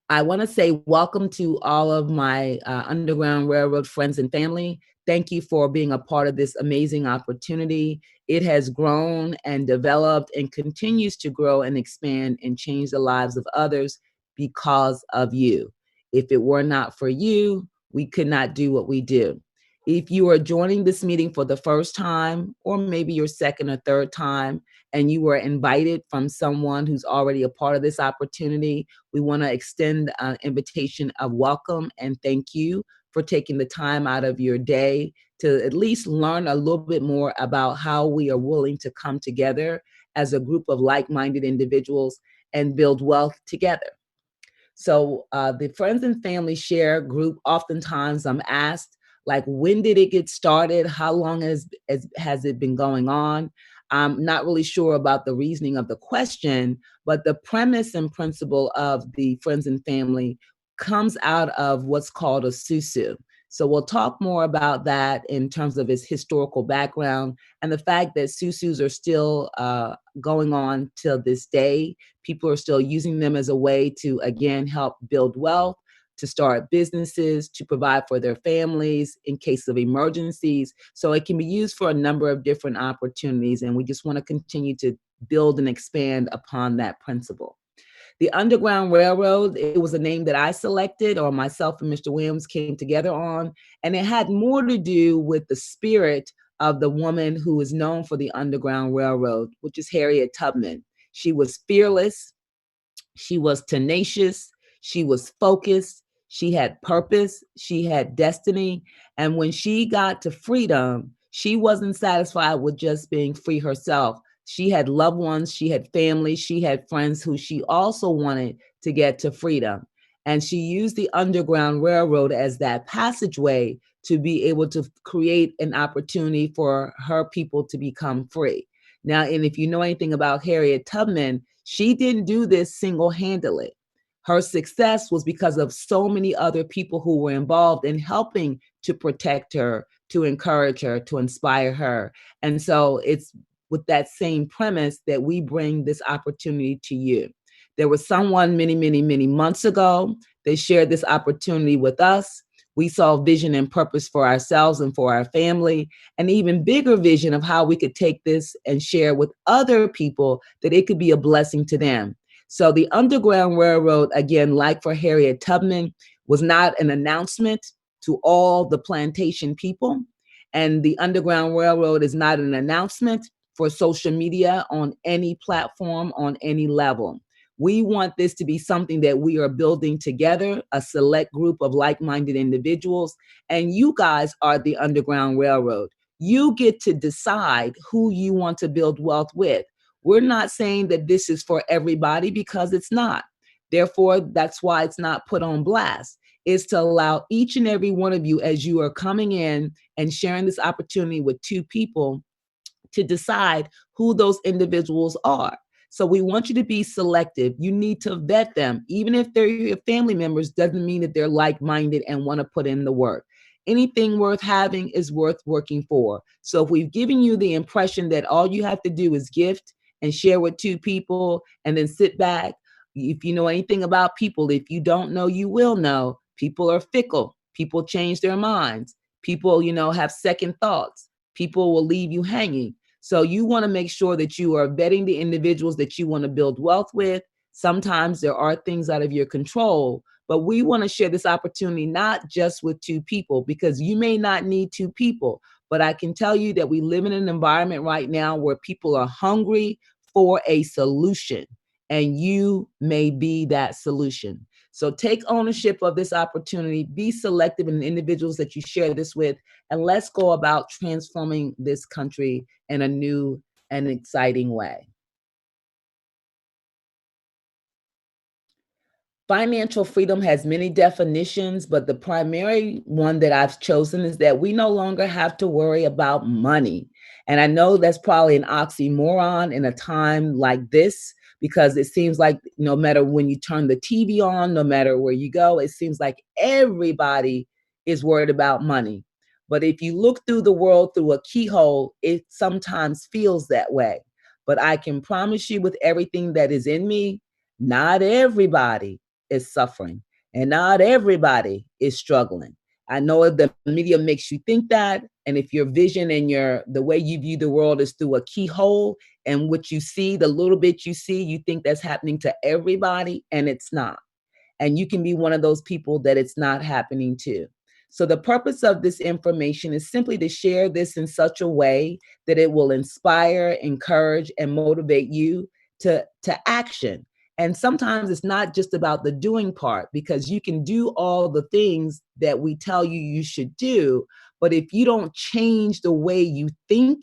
I want to say welcome to all of my Underground Railroad friends and family. Thank you for being a part of this amazing opportunity. It has grown and developed and continues to grow and expand and change the lives of others because of you. If it were not for you, we could not do what we do. If you are joining this meeting for the first time, or maybe your second or third time, and you were invited from someone who's already a part of this opportunity, we want to extend an invitation of welcome and thank you for taking the time out of your day to at least learn a little bit more about how we are willing to come together as a group of like-minded individuals and build wealth together. So the friends and family share group, oftentimes I'm asked, like, when did it get started? How long has it been going on? I'm not really sure about the reasoning of the question, but the premise and principle of the friends and family comes out of what's called a susu. So we'll talk more about that in terms of its historical background and the fact that susus are still going on till this day. People are still using them as a way to, again, help build wealth, to start businesses, to provide for their families in case of emergencies. So it can be used for a number of different opportunities, and we just want to continue to build and expand upon that principle. The Underground Railroad, it was a name that I selected, or myself and Mr. Williams came together on, and it had more to do with the spirit of the woman who is known for the Underground Railroad, which is Harriet Tubman. She was fearless, she was tenacious, she was focused, she had purpose, she had destiny. And when she got to freedom, she wasn't satisfied with just being free herself. She had loved ones, she had family, she had friends who she also wanted to get to freedom. And she used the Underground Railroad as that passageway to be able to create an opportunity for her people to become free. Now, and if you know anything about Harriet Tubman, she didn't do this single-handedly. Her success was because of so many other people who were involved in helping to protect her, to encourage her, to inspire her. And so it's with that same premise that we bring this opportunity to you. There was someone many, many, many months ago that shared this opportunity with us. We saw vision and purpose for ourselves and for our family, an even bigger vision of how we could take this and share with other people that it could be a blessing to them. So the Underground Railroad, again, like for Harriet Tubman, was not an announcement to all the plantation people. And the Underground Railroad is not an announcement for social media on any platform, on any level. We want this to be something that we are building together, a select group of like-minded individuals, and you guys are the Underground Railroad. You get to decide who you want to build wealth with. We're not saying that this is for everybody because it's not. Therefore, that's why it's not put on blast. Is to allow each and every one of you, as you are coming in and sharing this opportunity with two people, to decide who those individuals are. So we want you to be selective. You need to vet them. Even if they're your family members, doesn't mean that they're like-minded and want to put in the work. Anything worth having is worth working for. So if we've given you the impression that all you have to do is gift and share with two people and then sit back, if you know anything about people, if you don't know, you will know. People are fickle. People change their minds. People, have second thoughts. People will leave you hanging. So you want to make sure that you are vetting the individuals that you want to build wealth with. Sometimes there are things out of your control, but we want to share this opportunity not just with two people, because you may not need two people, but I can tell you that we live in an environment right now where people are hungry for a solution, and you may be that solution. So take ownership of this opportunity, be selective in the individuals that you share this with, and let's go about transforming this country in a new and exciting way. Financial freedom has many definitions, but the primary one that I've chosen is that we no longer have to worry about money. And I know that's probably an oxymoron in a time like this, because it seems like no matter when you turn the TV on, no matter where you go, it seems like everybody is worried about money. But if you look through the world through a keyhole, it sometimes feels that way. But I can promise you with everything that is in me, not everybody is suffering and not everybody is struggling. I know the media makes you think that, and if your vision and the way you view the world is through a keyhole, and what you see, the little bit you see, you think that's happening to everybody, and it's not. And you can be one of those people that it's not happening to. So the purpose of this information is simply to share this in such a way that it will inspire, encourage, and motivate you to action. And sometimes it's not just about the doing part, because you can do all the things that we tell you you should do, but if you don't change the way you think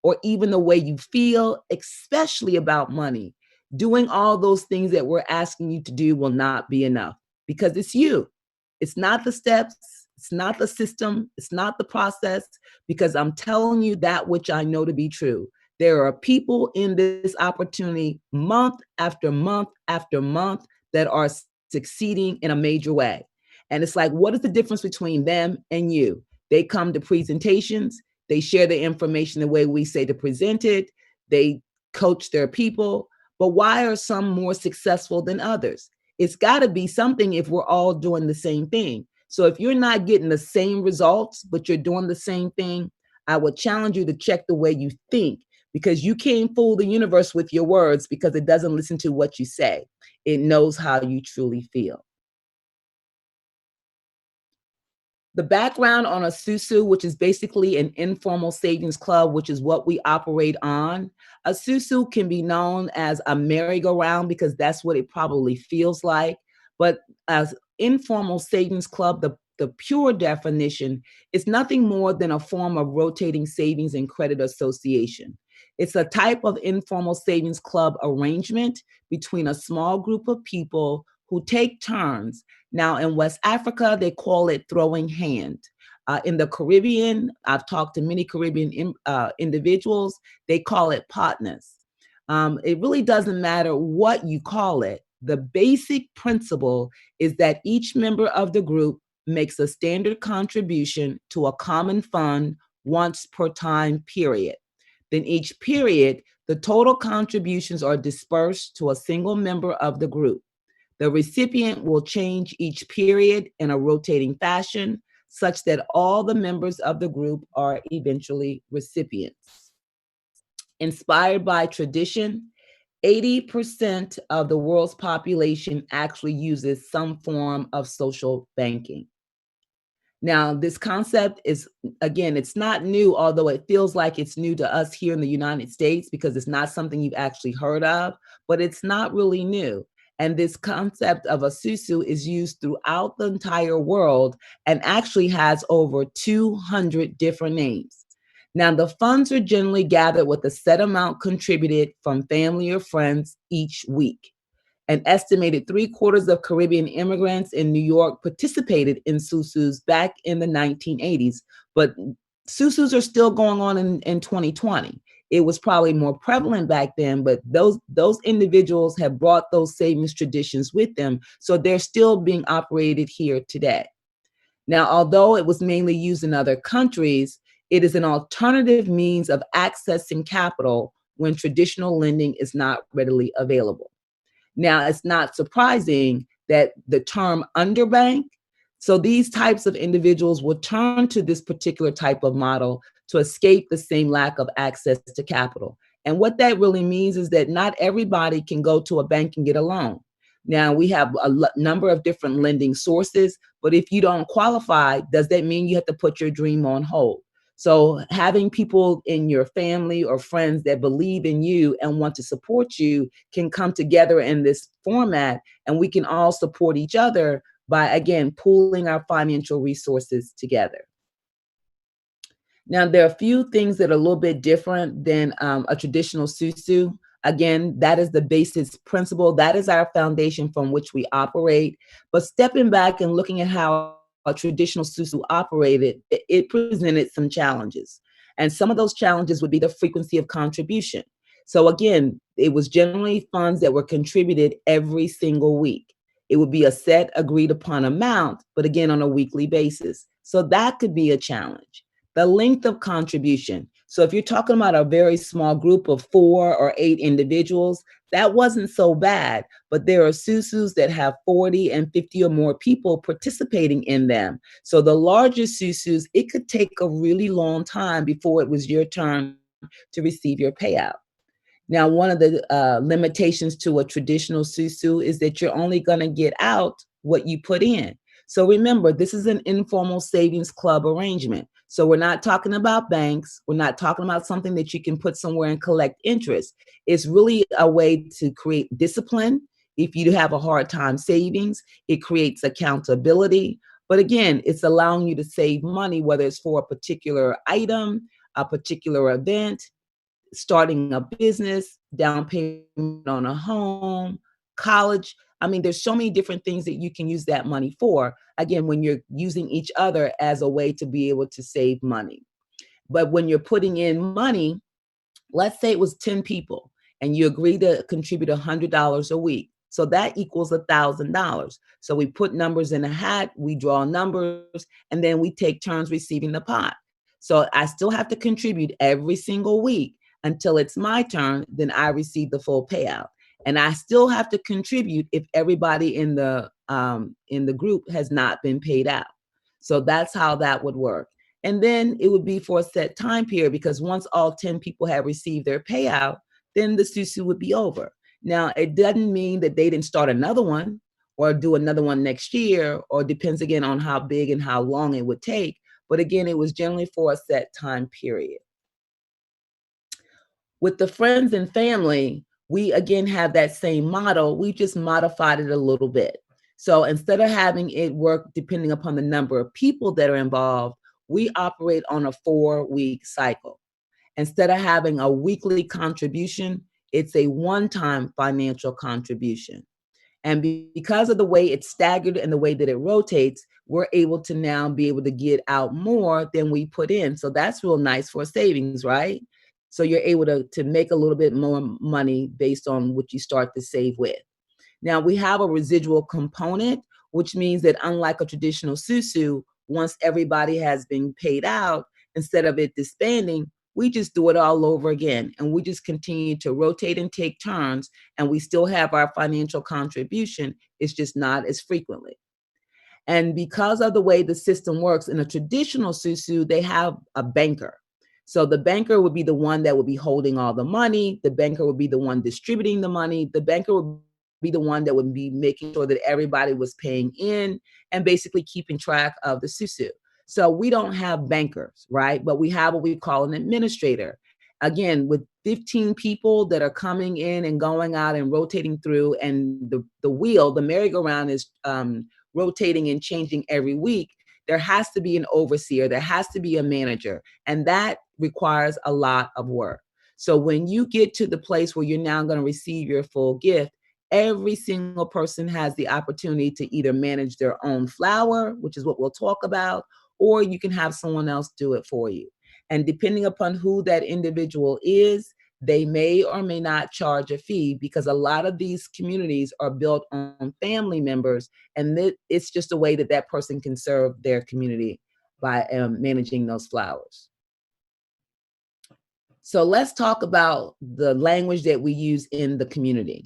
or even the way you feel, especially about money, doing all those things that we're asking you to do will not be enough, because it's you. It's not the steps, it's not the system, it's not the process, because I'm telling you that which I know to be true. There are people in this opportunity month after month after month that are succeeding in a major way. And it's like, what is the difference between them and you? They come to presentations, they share the information the way we say to present it, they coach their people, but why are some more successful than others? It's got to be something if we're all doing the same thing. So if you're not getting the same results, but you're doing the same thing, I would challenge you to check the way you think, because you can't fool the universe with your words, because it doesn't listen to what you say. It knows how you truly feel. The background on a susu, which is basically an informal savings club, which is what we operate on. A susu can be known as a merry-go-round, because that's what it probably feels like. But as informal savings club, the pure definition is nothing more than a form of rotating savings and credit association. It's a type of informal savings club arrangement between a small group of people who take turns. Now, in West Africa, they call it throwing hand. In the Caribbean, I've talked to many Caribbean individuals, they call it partners. It really doesn't matter what you call it. The basic principle is that each member of the group makes a standard contribution to a common fund once per time period. Then each period, the total contributions are dispersed to a single member of the group. The recipient will change each period in a rotating fashion, such that all the members of the group are eventually recipients. Inspired by tradition, 80% of the world's population actually uses some form of social banking. Now, this concept is, again, it's not new, although it feels like it's new to us here in the United States, because it's not something you've actually heard of, but it's not really new. And this concept of a susu is used throughout the entire world and actually has over 200 different names. Now, the funds are generally gathered with a set amount contributed from family or friends each week. An estimated 3/4 of Caribbean immigrants in New York participated in susus back in the 1980s, but susus are still going on in 2020. It was probably more prevalent back then, but those individuals have brought those savings traditions with them, so they're still being operated here today. Now, although it was mainly used in other countries, it is an alternative means of accessing capital when traditional lending is not readily available. Now, it's not surprising that the term underbank, so these types of individuals will turn to this particular type of model to escape the same lack of access to capital. And what that really means is that not everybody can go to a bank and get a loan. Now, we have a number of different lending sources, but if you don't qualify, does that mean you have to put your dream on hold? So having people in your family or friends that believe in you and want to support you can come together in this format, and we can all support each other by, again, pooling our financial resources together. Now, there are a few things that are a little bit different than a traditional susu. Again, that is the basis principle. That is our foundation from which we operate. But stepping back and looking at how a traditional susu operated, it presented some challenges. And some of those challenges would be the frequency of contribution. So again, it was generally funds that were contributed every single week. It would be a set agreed upon amount, but again, on a weekly basis. So that could be a challenge. The length of contribution. So if you're talking about a very small group of 4 or 8 individuals, that wasn't so bad. But there are susus that have 40 and 50 or more people participating in them. So the larger susus, it could take a really long time before it was your turn to receive your payout. Now, one of the limitations to a traditional susu is that you're only going to get out what you put in. So remember, this is an informal savings club arrangement. So we're not talking about banks. We're not talking about something that you can put somewhere and collect interest. It's really a way to create discipline. If you have a hard time savings, it creates accountability. But again, it's allowing you to save money, whether it's for a particular item, a particular event, starting a business, down payment on a home, college. I mean, there's so many different things that you can use that money for. Again, when you're using each other as a way to be able to save money. But when you're putting in money, let's say it was 10 people and you agree to contribute $100 a week. So that equals $1,000. So we put numbers in a hat, we draw numbers, and then we take turns receiving the pot. So I still have to contribute every single week until it's my turn, then I receive the full payout. And I still have to contribute if everybody in the group has not been paid out. So that's how that would work. And then it would be for a set time period, because once all 10 people have received their payout, then the susu would be over. Now, it doesn't mean that they didn't start another one or do another one next year, or depends again on how big and how long it would take. But again, it was generally for a set time period. With the friends and family, we again have that same model. We just modified it a little bit. So instead of having it work depending upon the number of people that are involved, we operate on a 4-week cycle. Instead of having a weekly contribution, it's a one-time financial contribution. And because of the way it's staggered and the way that it rotates, we're able to now be able to get out more than we put in. So that's real nice for savings, right? So you're able to make a little bit more money based on what you start to save with. Now, we have a residual component, which means that unlike a traditional susu, once everybody has been paid out, instead of it disbanding, we just do it all over again. And we just continue to rotate and take turns, and we still have our financial contribution. It's just not as frequently. And because of the way the system works in a traditional susu, they have a banker. So the banker would be the one that would be holding all the money. The banker would be the one distributing the money. The banker would be the one that would be making sure that everybody was paying in and basically keeping track of the susu. So we don't have bankers, right? But we have what we call an administrator. Again, with 15 people that are coming in and going out and rotating through, and the wheel, the merry-go-round is rotating and changing every week, there has to be an overseer, there has to be a manager, and that requires a lot of work. So when you get to the place where you're now going to receive your full gift, every single person has the opportunity to either manage their own flower, which is what we'll talk about, or you can have someone else do it for you. And depending upon who that individual is, they may or may not charge a fee, because a lot of these communities are built on family members, and it's just a way that that person can serve their community by managing those flowers. So let's talk about the language that we use in the community.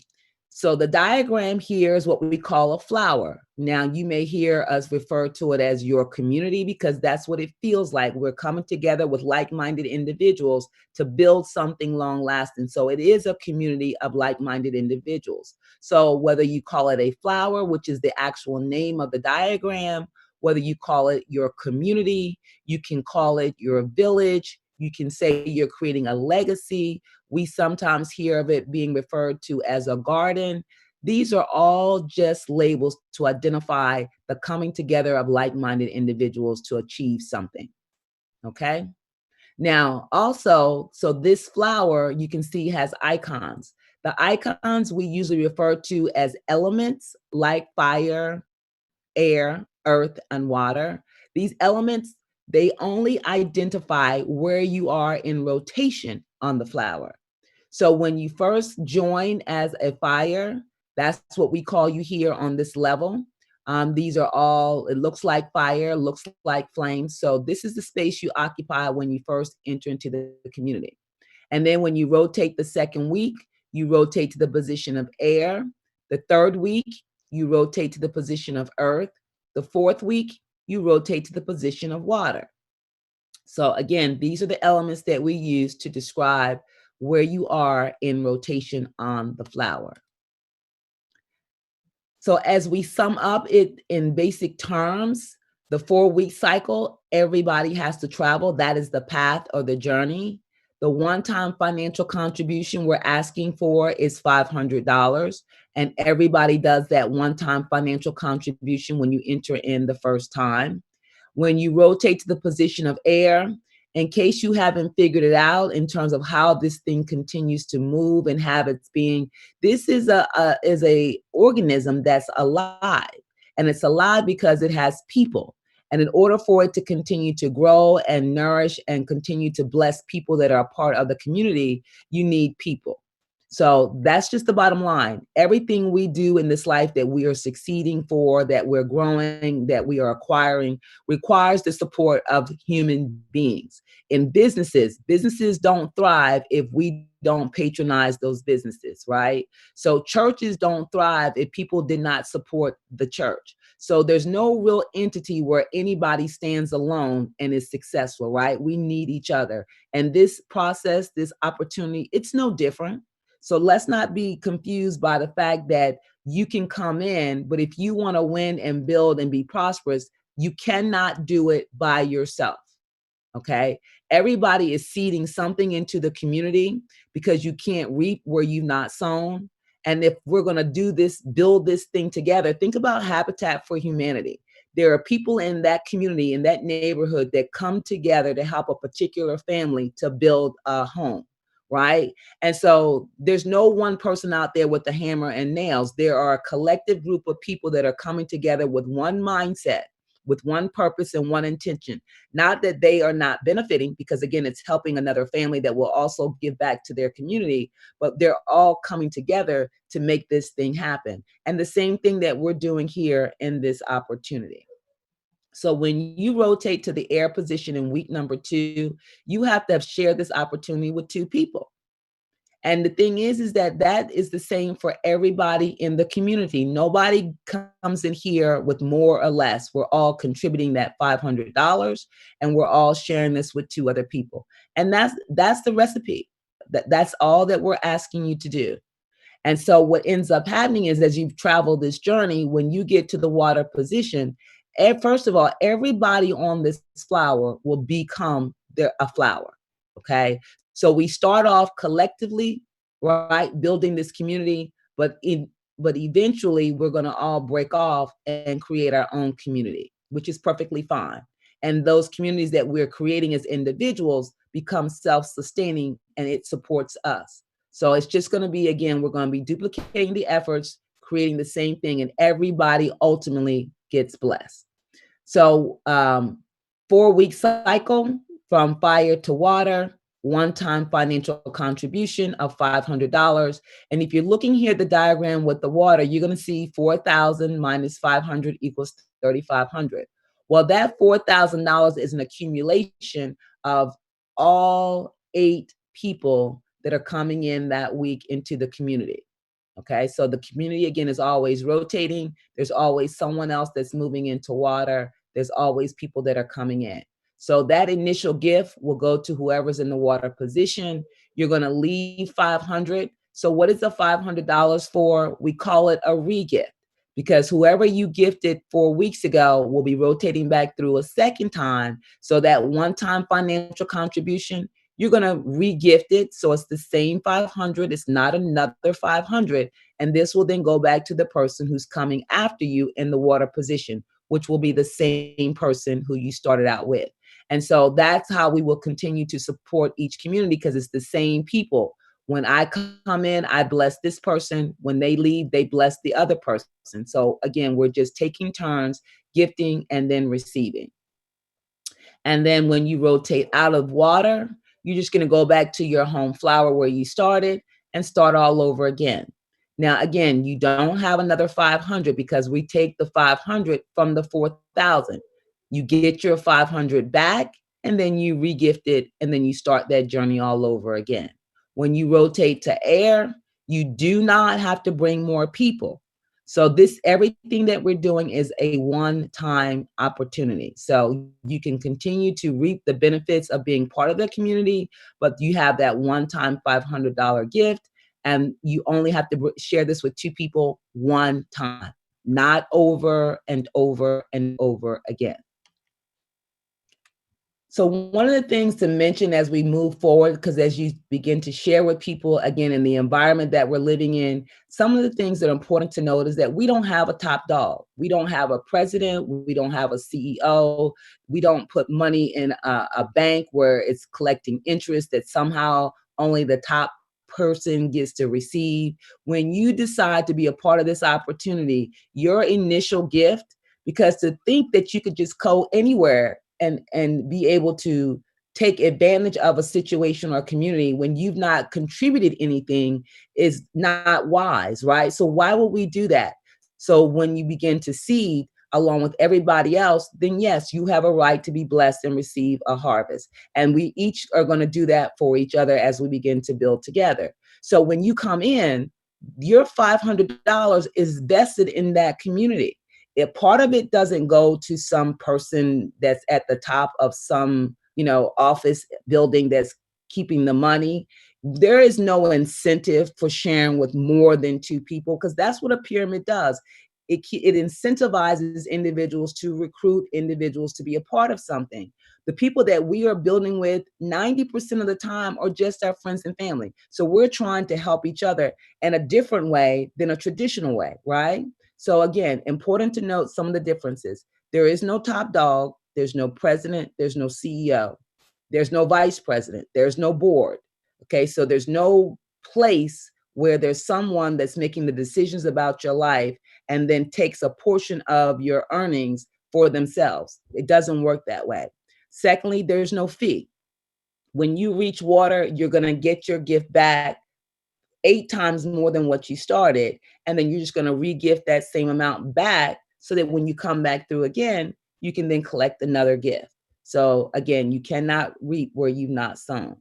So the diagram here is what we call a flower. Now, you may hear us refer to it as your community, because that's what it feels like. We're coming together with like-minded individuals to build something long-lasting. So it is a community of like-minded individuals. So whether you call it a flower, which is the actual name of the diagram, whether you call it your community, you can call it your village, you can say you're creating a legacy. We sometimes hear of it being referred to as a garden. These are all just labels to identify the coming together of like-minded individuals to achieve something. Okay? Now, also, so this flower you can see has icons. The icons we usually refer to as elements like fire, air, earth, and water. These elements, they only identify where you are in rotation on the flower. So when you first join as a fire, that's what we call you here on this level. These are all, it looks like fire, looks like flames. So this is the space you occupy when you first enter into the community. And then when you rotate the second week, you rotate to the position of air. The third week, you rotate to the position of earth. The fourth week, you rotate to the position of water. So again, these are the elements that we use to describe where you are in rotation on the flower. So as we sum up it in basic terms, the 4-week cycle, everybody has to travel. That is the path or the journey. The one-time financial contribution we're asking for is $500. And everybody does that one-time financial contribution when you enter in the first time. When you rotate to the position of air, in case you haven't figured it out in terms of how this thing continues to move and have its being, this is a organism that's alive, and it's alive because it has people. And in order for it to continue to grow and nourish and continue to bless people that are a part of the community, you need people. So that's just the bottom line. Everything we do in this life that we are succeeding for, that we're growing, that we are acquiring, requires the support of human beings. In businesses, businesses don't thrive if we don't patronize those businesses, right? So churches don't thrive if people did not support the church. So there's no real entity where anybody stands alone and is successful, right? We need each other. And this process, this opportunity, it's no different. So let's not be confused by the fact that you can come in, but if you want to win and build and be prosperous, you cannot do it by yourself. Okay. Everybody is seeding something into the community because you can't reap where you've not sown. And if we're going to do this, build this thing together, think about Habitat for Humanity. There are people in that community, in that neighborhood, that come together to help a particular family to build a home, right? And so there's no one person out there with the hammer and nails. There are a collective group of people that are coming together with one mindset, with one purpose and one intention. Not that they are not benefiting, because again, it's helping another family that will also give back to their community, but they're all coming together to make this thing happen. And the same thing that we're doing here in this opportunity. So when you rotate to the air position in week number 2, you have to have shared this opportunity with 2 people. And the thing is that that is the same for everybody in the community. Nobody comes in here with more or less. We're all contributing that $500, and we're all sharing this with 2 other people. And that's the recipe. That's all that we're asking you to do. And so what ends up happening is, as you've traveled this journey, when you get to the water position, first of all, everybody on this flower will become a flower. Okay. So we start off collectively, right, building this community, but eventually we're going to all break off and create our own community, which is perfectly fine. And those communities that we're creating as individuals become self-sustaining, and it supports us. So it's just going to be, again, we're going to be duplicating the efforts, creating the same thing, and everybody ultimately gets blessed. So 4-week cycle from fire to water, one-time financial contribution of $500. And if you're looking here at the diagram with the water, you're going to see 4,000 minus 500 equals 3,500. Well, that $4,000 is an accumulation of all 8 people that are coming in that week into the community. Okay, so the community, again, is always rotating. There's always someone else that's moving into water. There's always people that are coming in. So that initial gift will go to whoever's in the water position. You're going to leave 500. So what is the $500 for? We call it a re-gift, because whoever you gifted 4 weeks ago will be rotating back through a second time. So that one-time financial contribution, you're going to re-gift it. So it's the same 500. It's not another 500. And this will then go back to the person who's coming after you in the water position, which will be the same person who you started out with. And so that's how we will continue to support each community, because it's the same people. When I come in, I bless this person. When they leave, they bless the other person. So again, we're just taking turns, gifting and then receiving. And then when you rotate out of water, you're just going to go back to your home flower where you started and start all over again. Now, again, you don't have another 500 because we take the 500 from the 4,000. You get your 500 back and then you regift it and then you start that journey all over again. When you rotate to air, you do not have to bring more people. So this everything that we're doing is a one-time opportunity. So you can continue to reap the benefits of being part of the community, but you have that one-time $500 gift and you only have to share this with two people one time, not over and over and over again. So one of the things to mention as we move forward, because as you begin to share with people, again, in the environment that we're living in, some of the things that are important to note is that we don't have a top dog. We don't have a president. We don't have a CEO. We don't put money in a bank where it's collecting interest that somehow only the top person gets to receive. When you decide to be a part of this opportunity, your initial gift, because to think that you could just go anywhere and be able to take advantage of a situation or community when you've not contributed anything is not wise, right? So why would we do that? So when you begin to seed along with everybody else, then yes, you have a right to be blessed and receive a harvest. And we each are going to do that for each other as we begin to build together. So when you come in, your $500 is vested in that community. If part of it doesn't go to some person that's at the top of some, office building that's keeping the money, there is no incentive for sharing with more than two people because that's what a pyramid does. It incentivizes individuals to recruit individuals to be a part of something. The people that we are building with 90% of the time are just our friends and family. So we're trying to help each other in a different way than a traditional way, right? So again, important to note some of the differences. There is no top dog. There's no president. There's no CEO. There's no vice president. There's no board. Okay, so there's no place where there's someone that's making the decisions about your life and then takes a portion of your earnings for themselves. It doesn't work that way. Secondly, there's no fee. When you reach water, you're going to get your gift back 8 times more than what you started. And then you're just going to re-gift that same amount back so that when you come back through again, you can then collect another gift. So again, you cannot reap where you've not sown.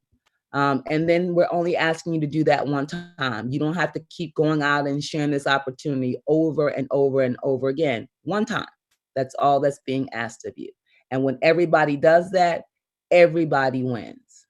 And then we're only asking you to do that one time. You don't have to keep going out and sharing this opportunity over and over and over again. One time. That's all that's being asked of you. And when everybody does that, everybody wins.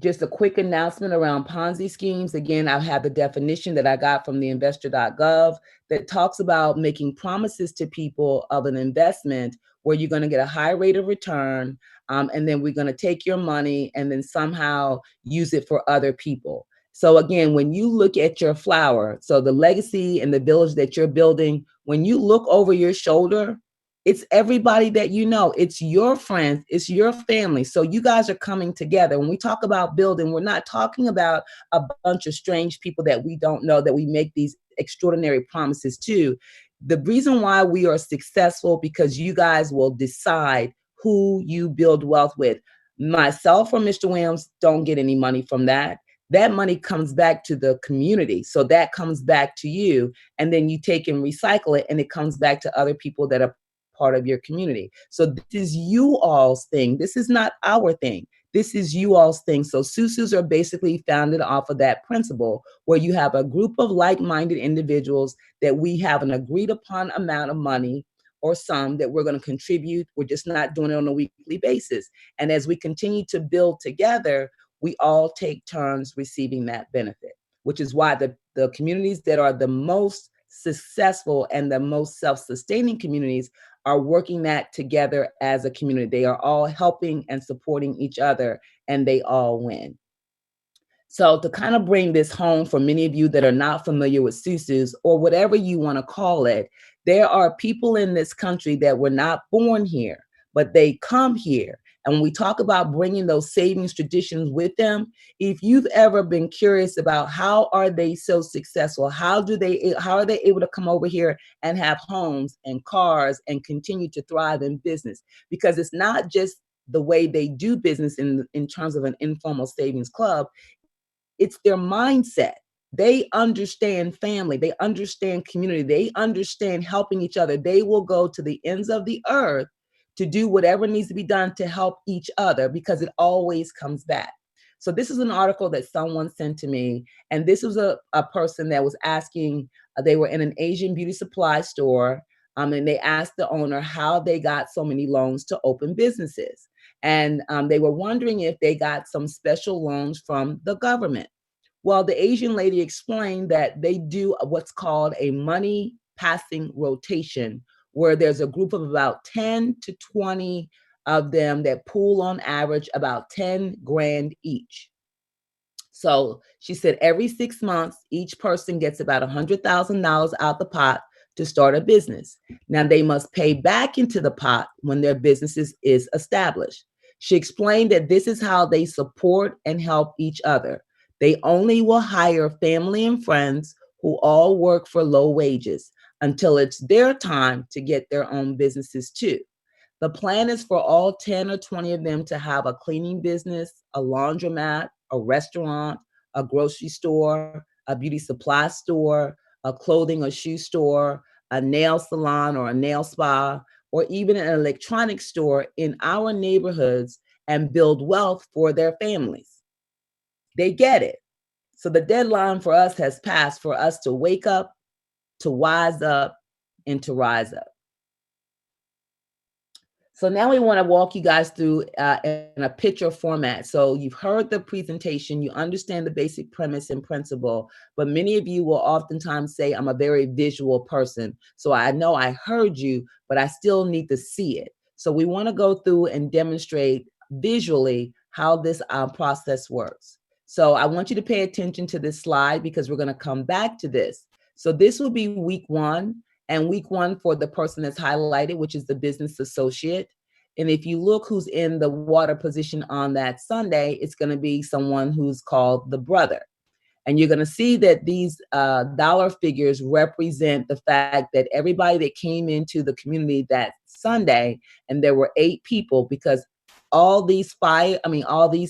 Just a quick announcement around Ponzi schemes. Again, I have the definition that I got from the investor.gov that talks about making promises to people of an investment where you're going to get a high rate of return, and then we're going to take your money and then somehow use it for other people. So again, when you look at your flower, so the legacy and the village that you're building, when you look over your shoulder, it's everybody that you know. It's your friends. It's your family. So you guys are coming together. When we talk about building, we're not talking about a bunch of strange people that we don't know that we make these extraordinary promises to. The reason why we are successful because you guys will decide who you build wealth with. Myself or Mr. Williams don't get any money from that. That money comes back to the community. So that comes back to you. And then you take and recycle it and it comes back to other people that are part of your community. So this is you all's thing. This is not our thing. This is you all's thing. So susus are basically founded off of that principle where you have a group of like-minded individuals that we have an agreed upon amount of money or sum that we're going to contribute. We're just not doing it on a weekly basis. And as we continue to build together, we all take turns receiving that benefit, which is why the communities that are the most successful and the most self-sustaining communities are working that together as a community. They are all helping and supporting each other, and they all win. So to kind of bring this home for many of you that are not familiar with susus or whatever you want to call it, there are people in this country that were not born here, but they come here. And when we talk about bringing those savings traditions with them, if you've ever been curious about how are they so successful, how are they able to come over here and have homes and cars and continue to thrive in business? Because it's not just the way they do business in terms of an informal savings club. It's their mindset. They understand family, they understand community, they understand helping each other. They will go to the ends of the earth to do whatever needs to be done to help each other because it always comes back. So this is an article that someone sent to me, and this was a person that was asking, they were in an Asian beauty supply store, and they asked the owner how they got so many loans to open businesses. And they were wondering if they got some special loans from the government. Well, the Asian lady explained that they do what's called a money passing rotation, where there's a group of about 10 to 20 of them that pool on average about 10 grand each. So she said every 6 months, each person gets about $100,000 out the pot to start a business. Now they must pay back into the pot when their business is established. She explained that this is how they support and help each other. They only will hire family and friends who all work for low wages until it's their time to get their own businesses too. The plan is for all 10 or 20 of them to have a cleaning business, a laundromat, a restaurant, a grocery store, a beauty supply store, a clothing or shoe store, a nail salon or a nail spa, or even an electronics store in our neighborhoods and build wealth for their families. They get it. So the deadline for us has passed for us to wake up, to wise up, and to rise up. So now we want to walk you guys through in a picture format. So you've heard the presentation, you understand the basic premise and principle, but many of you will oftentimes say, I'm a very visual person. So I know I heard you, but I still need to see it. So we want to go through and demonstrate visually how this process works. So I want you to pay attention to this slide because we're going to come back to this. So this will be week one. And week one for the person that's highlighted, which is the business associate. And if you look who's in the water position on that Sunday, it's going to be someone who's called the brother. And you're going to see that these dollar figures represent the fact that everybody that came into the community that Sunday, and there were 8 people, because all these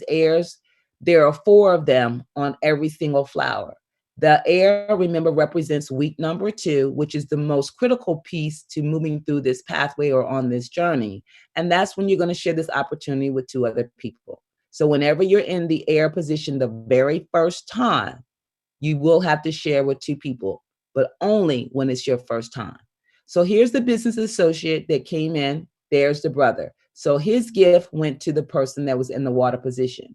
heirs, there are 4 of them on every single flower. The heir, remember, represents week number 2, which is the most critical piece to moving through this pathway or on this journey. And that's when you're going to share this opportunity with 2 other people. So whenever you're in the heir position the very first time, you will have to share with 2 people, but only when it's your first time. So here's the business associate that came in. There's the brother. So his gift went to the person that was in the water position.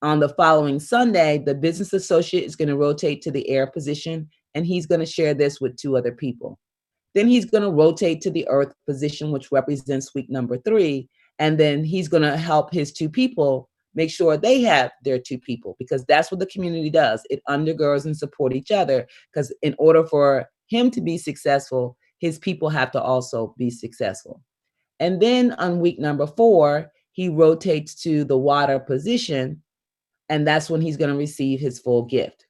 On the following Sunday, the business associate is going to rotate to the heir position, and he's going to share this with 2 other people. Then he's going to rotate to the earth position, which represents week number 3. And then he's going to help his 2 people make sure they have their 2 people, because that's what the community does. It undergirds and support each other, because in order for him to be successful, his people have to also be successful. And then on week number 4, he rotates to the water position, and that's when he's going to receive his full gift.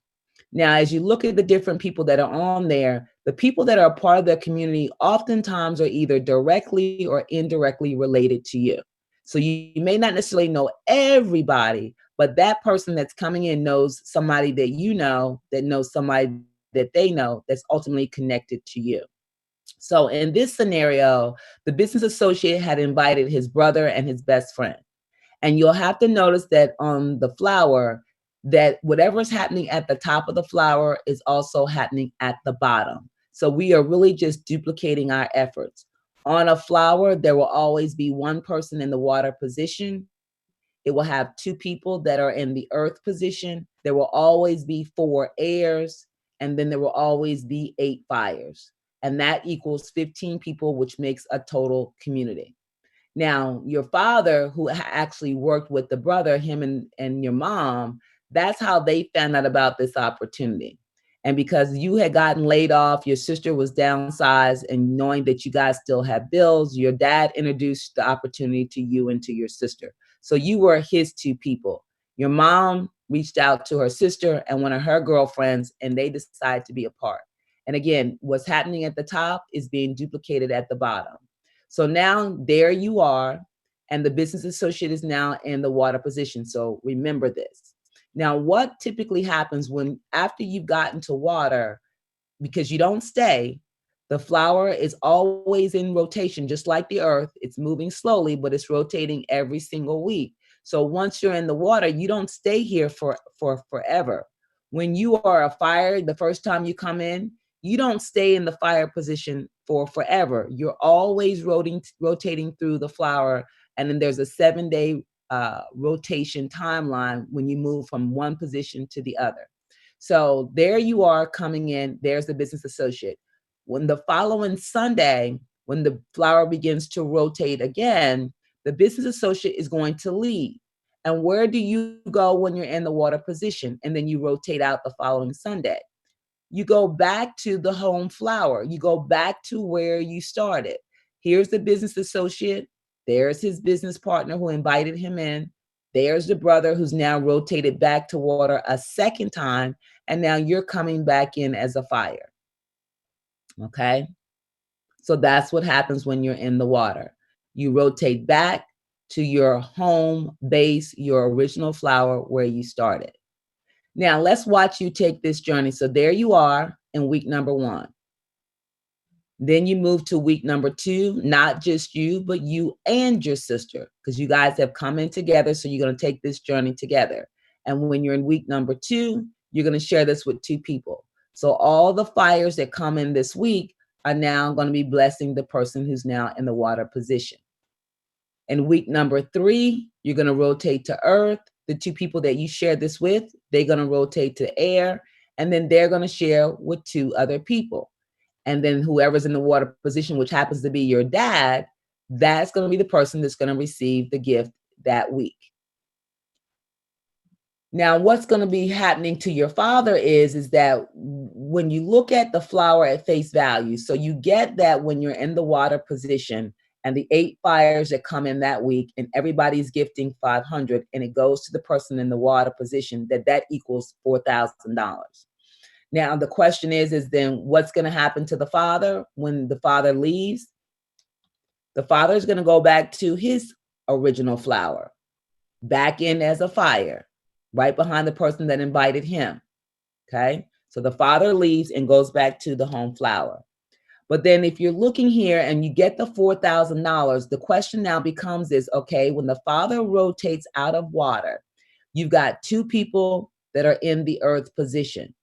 Now, as you look at the different people that are on there, the people that are a part of the community oftentimes are either directly or indirectly related to you. So you may not necessarily know everybody, but that person that's coming in knows somebody that you know that knows somebody that they know that's ultimately connected to you. So in this scenario, the business associate had invited his brother and his best friend. And you'll have to notice that on the flower, that whatever's happening at the top of the flower is also happening at the bottom. So we are really just duplicating our efforts. On a flower, there will always be 1 person in the water position. It will have 2 people that are in the earth position. There will always be 4 airs, and then there will always be 8 fires. And that equals 15 people, which makes a total community. Now, your father, who actually worked with the brother, him and your mom, that's how they found out about this opportunity. And because you had gotten laid off, your sister was downsized, and knowing that you guys still have bills, your dad introduced the opportunity to you and to your sister. So you were his 2 people. Your mom reached out to her sister and one of her girlfriends, and they decided to be a part. And again, what's happening at the top is being duplicated at the bottom. So now there you are, and the business associate is now in the water position. So remember this. Now, what typically happens when after you've gotten to water, because you don't stay, the flower is always in rotation, just like the earth. It's moving slowly, but it's rotating every single week. So once you're in the water, you don't stay here for forever. When you are a fire, the first time you come in, you don't stay in the fire position for forever. You're always rotating through the flower. And then there's a 7-day rotation timeline when you move from one position to the other. So there you are coming in, there's the business associate. When the following Sunday, when the flower begins to rotate again, the business associate is going to leave. And where do you go when you're in the water position? And then you rotate out the following Sunday. You go back to the home flower. You go back to where you started. Here's the business associate. There's his business partner who invited him in. There's the brother who's now rotated back to water a second time. And now you're coming back in as a fire. Okay. So that's what happens when you're in the water. You rotate back to your home base, your original flower where you started. Now let's watch you take this journey. So there you are in week number 1. Then you move to week number 2, not just you, but you and your sister, because you guys have come in together. So you're going to take this journey together. And when you're in week number 2, you're going to share this with 2 people. So all the fires that come in this week are now going to be blessing the person who's now in the water position. In week number 3, you're going to rotate to earth. The 2 people that you share this with, they're going to rotate to air, and then they're going to share with 2 other people. And then whoever's in the water position, which happens to be your dad, that's going to be the person that's going to receive the gift that week. Now, what's going to be happening to your father is that when you look at the flower at face value, so you get that when you're in the water position and the 8 fires that come in that week and everybody's gifting 500 and it goes to the person in the water position, that equals $4,000. Now, the question is then what's going to happen to the father when the father leaves? The father is going to go back to his original flower, back in as a fire, right behind the person that invited him. Okay. So the father leaves and goes back to the home flower. But then if you're looking here and you get the $4,000, the question now becomes okay, when the father rotates out of water, you've got 2 people that are in the earth position.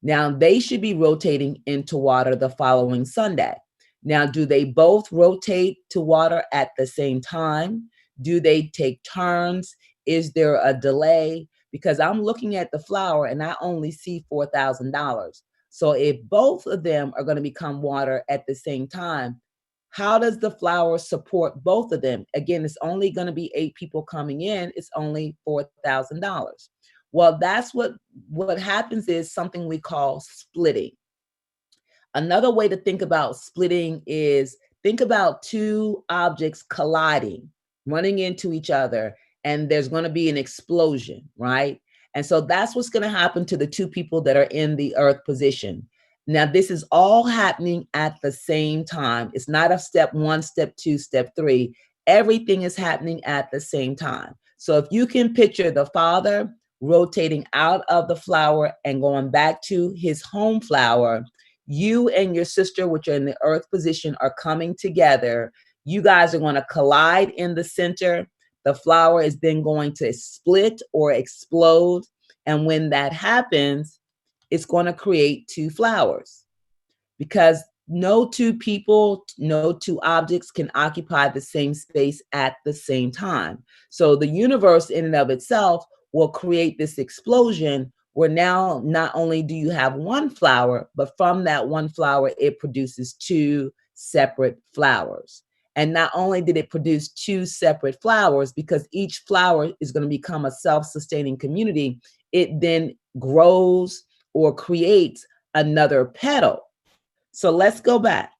Now they should be rotating into water the following Sunday. Now, do they both rotate to water at the same time? Do they take turns? Is there a delay? Because I'm looking at the flower and I only see $4,000. So if both of them are going to become water at the same time, how does the flower support both of them? Again, it's only going to be 8 people coming in. It's only $4,000. Well, that's what happens is something we call splitting. Another way to think about splitting is think about 2 objects colliding, running into each other, and there's going to be an explosion, right? And so that's what's going to happen to the 2 people that are in the earth position. Now, this is all happening at the same time. It's not a step 1, step 2, step 3. Everything is happening at the same time. So if you can picture the father rotating out of the flower and going back to his home flower, you and your sister, which are in the earth position, are coming together. You guys are going to collide in the center. The flower is then going to split or explode. And when that happens, it's going to create 2 flowers, because no 2 people, no 2 objects can occupy the same space at the same time. So the universe in and of itself will create this explosion where now not only do you have 1 flower, but from that 1 flower, it produces 2 separate flowers. And not only did it produce 2 separate flowers, because each flower is going to become a self-sustaining community, it then grows or creates another petal. So let's go back.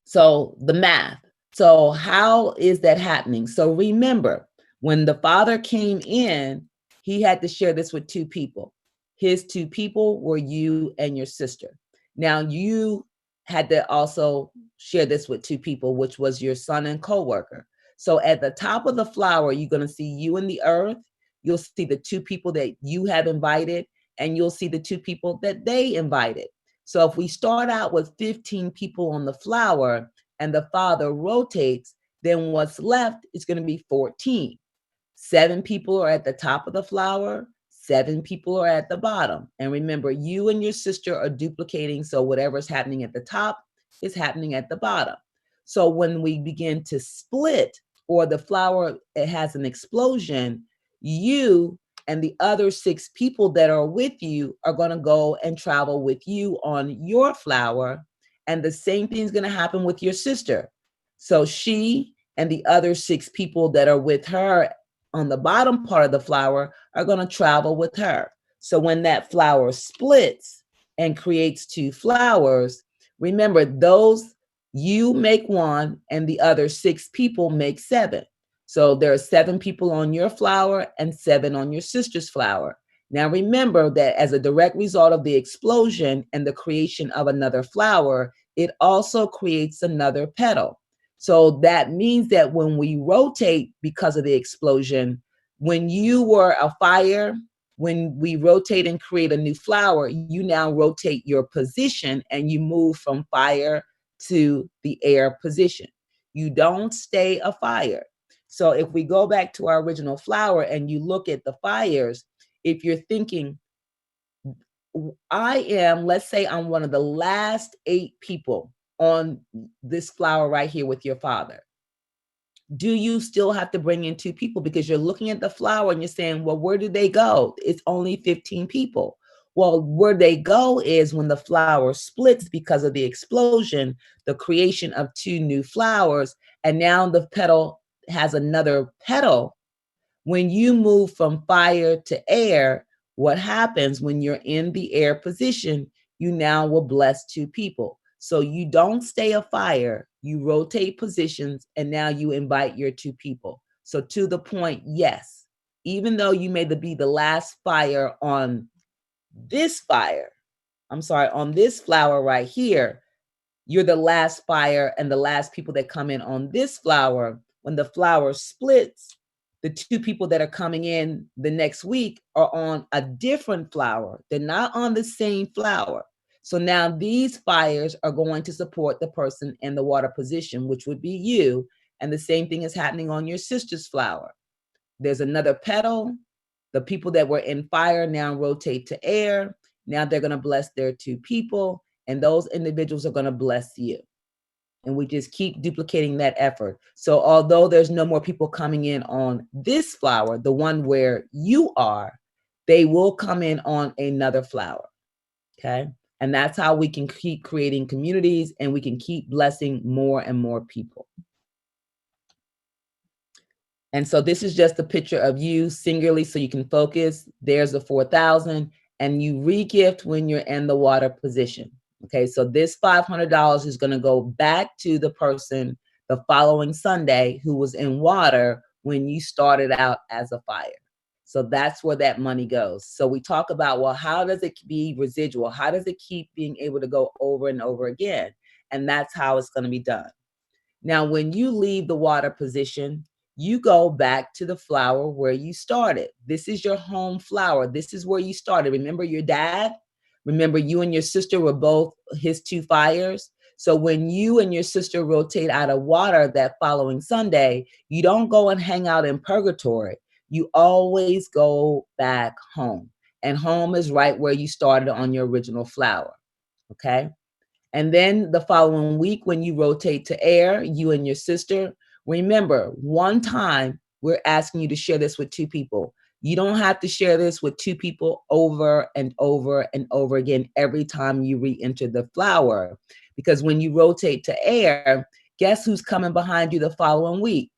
So the math. So how is that happening? So remember, when the father came in, he had to share this with 2 people. His 2 people were you and your sister. Now you had to also share this with 2 people, which was your son and coworker. So at the top of the flower, you're going to see you in the earth. You'll see the two people that you have invited, and you'll see the two people that they invited. So if we start out with 15 people on the flower and the father rotates, then what's left is going to be 14. 7 people are at the top of the flower, 7 people are at the bottom. And remember, you and your sister are duplicating, so whatever's happening at the top is happening at the bottom. So when we begin to split, or the flower, it has an explosion, you and the other 6 people that are with you are going to go and travel with you on your flower. And the same thing is going to happen with your sister. So she and the other 6 people that are with her on the bottom part of the flower are going to travel with her. So when that flower splits and creates 2 flowers, remember, those, you make 1 and the other 6 people make 7. So there are 7 people on your flower and 7 on your sister's flower. Now remember that as a direct result of the explosion and the creation of another flower, it also creates another petal. So that means that when we rotate because of the explosion, when you were a fire, when we rotate and create a new flower, you now rotate your position and you move from fire to the air position. You don't stay a fire. So if we go back to our original flower and you look at the fires, if you're thinking, let's say I'm one of the last 8 people on this flower right here with your father. Do you still have to bring in 2 people? Because you're looking at the flower and you're saying, well, where did they go? It's only 15 people. Well, where they go is when the flower splits because of the explosion, the creation of 2 new flowers, and now the petal has another petal. When you move from fire to air, what happens when you're in the air position, you now will bless 2 people. So you don't stay a fire, you rotate positions, and now you invite your 2 people. So to the point, yes, even though you may be the last fire on this on this flower right here, you're the last fire and the last people that come in on this flower. When the flower splits, the 2 people that are coming in the next week are on a different flower. They're not on the same flower. So now these fires are going to support the person in the water position, which would be you. And the same thing is happening on your sister's flower. There's another petal. The people that were in fire now rotate to air. Now they're going to bless their 2 people, and those individuals are going to bless you. And we just keep duplicating that effort. So although there's no more people coming in on this flower, the one where you are, they will come in on another flower. Okay. And that's how we can keep creating communities, and we can keep blessing more and more people. And so this is just a picture of you singularly so you can focus. There's the 4,000, and you regift when you're in the water position. Okay, so this $500 is going to go back to the person the following Sunday who was in water when you started out as a fire. So that's where that money goes. So we talk about, well, how does it be residual? How does it keep being able to go over and over again? And that's how it's going to be done. Now, when you leave the water position, you go back to the flower where you started. This is your home flower. This is where you started. Remember your dad? Remember you and your sister were both his 2 fires? So when you and your sister rotate out of water that following Sunday, you don't go and hang out in purgatory. You always go back home. And home is right where you started on your original flower. Okay? And then the following week, when you rotate to air, you and your sister, remember, one time we're asking you to share this with 2 people. You don't have to share this with 2 people over and over and over again every time you re-enter the flower. Because when you rotate to air, guess who's coming behind you the following week?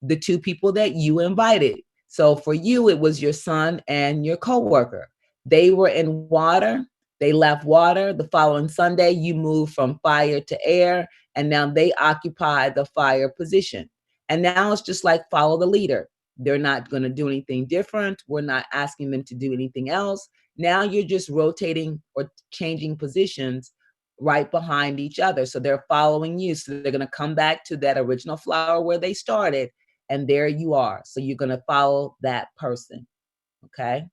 The 2 people that you invited. So for you, it was your son and your coworker. They were in water. They left water. The following Sunday, you moved from fire to air, and now they occupy the fire position. And now it's just like follow the leader. They're not going to do anything different. We're not asking them to do anything else. Now you're just rotating or changing positions right behind each other. So they're following you. So they're going to come back to that original flower where they started, and there you are. So you're going to follow that person. Okay.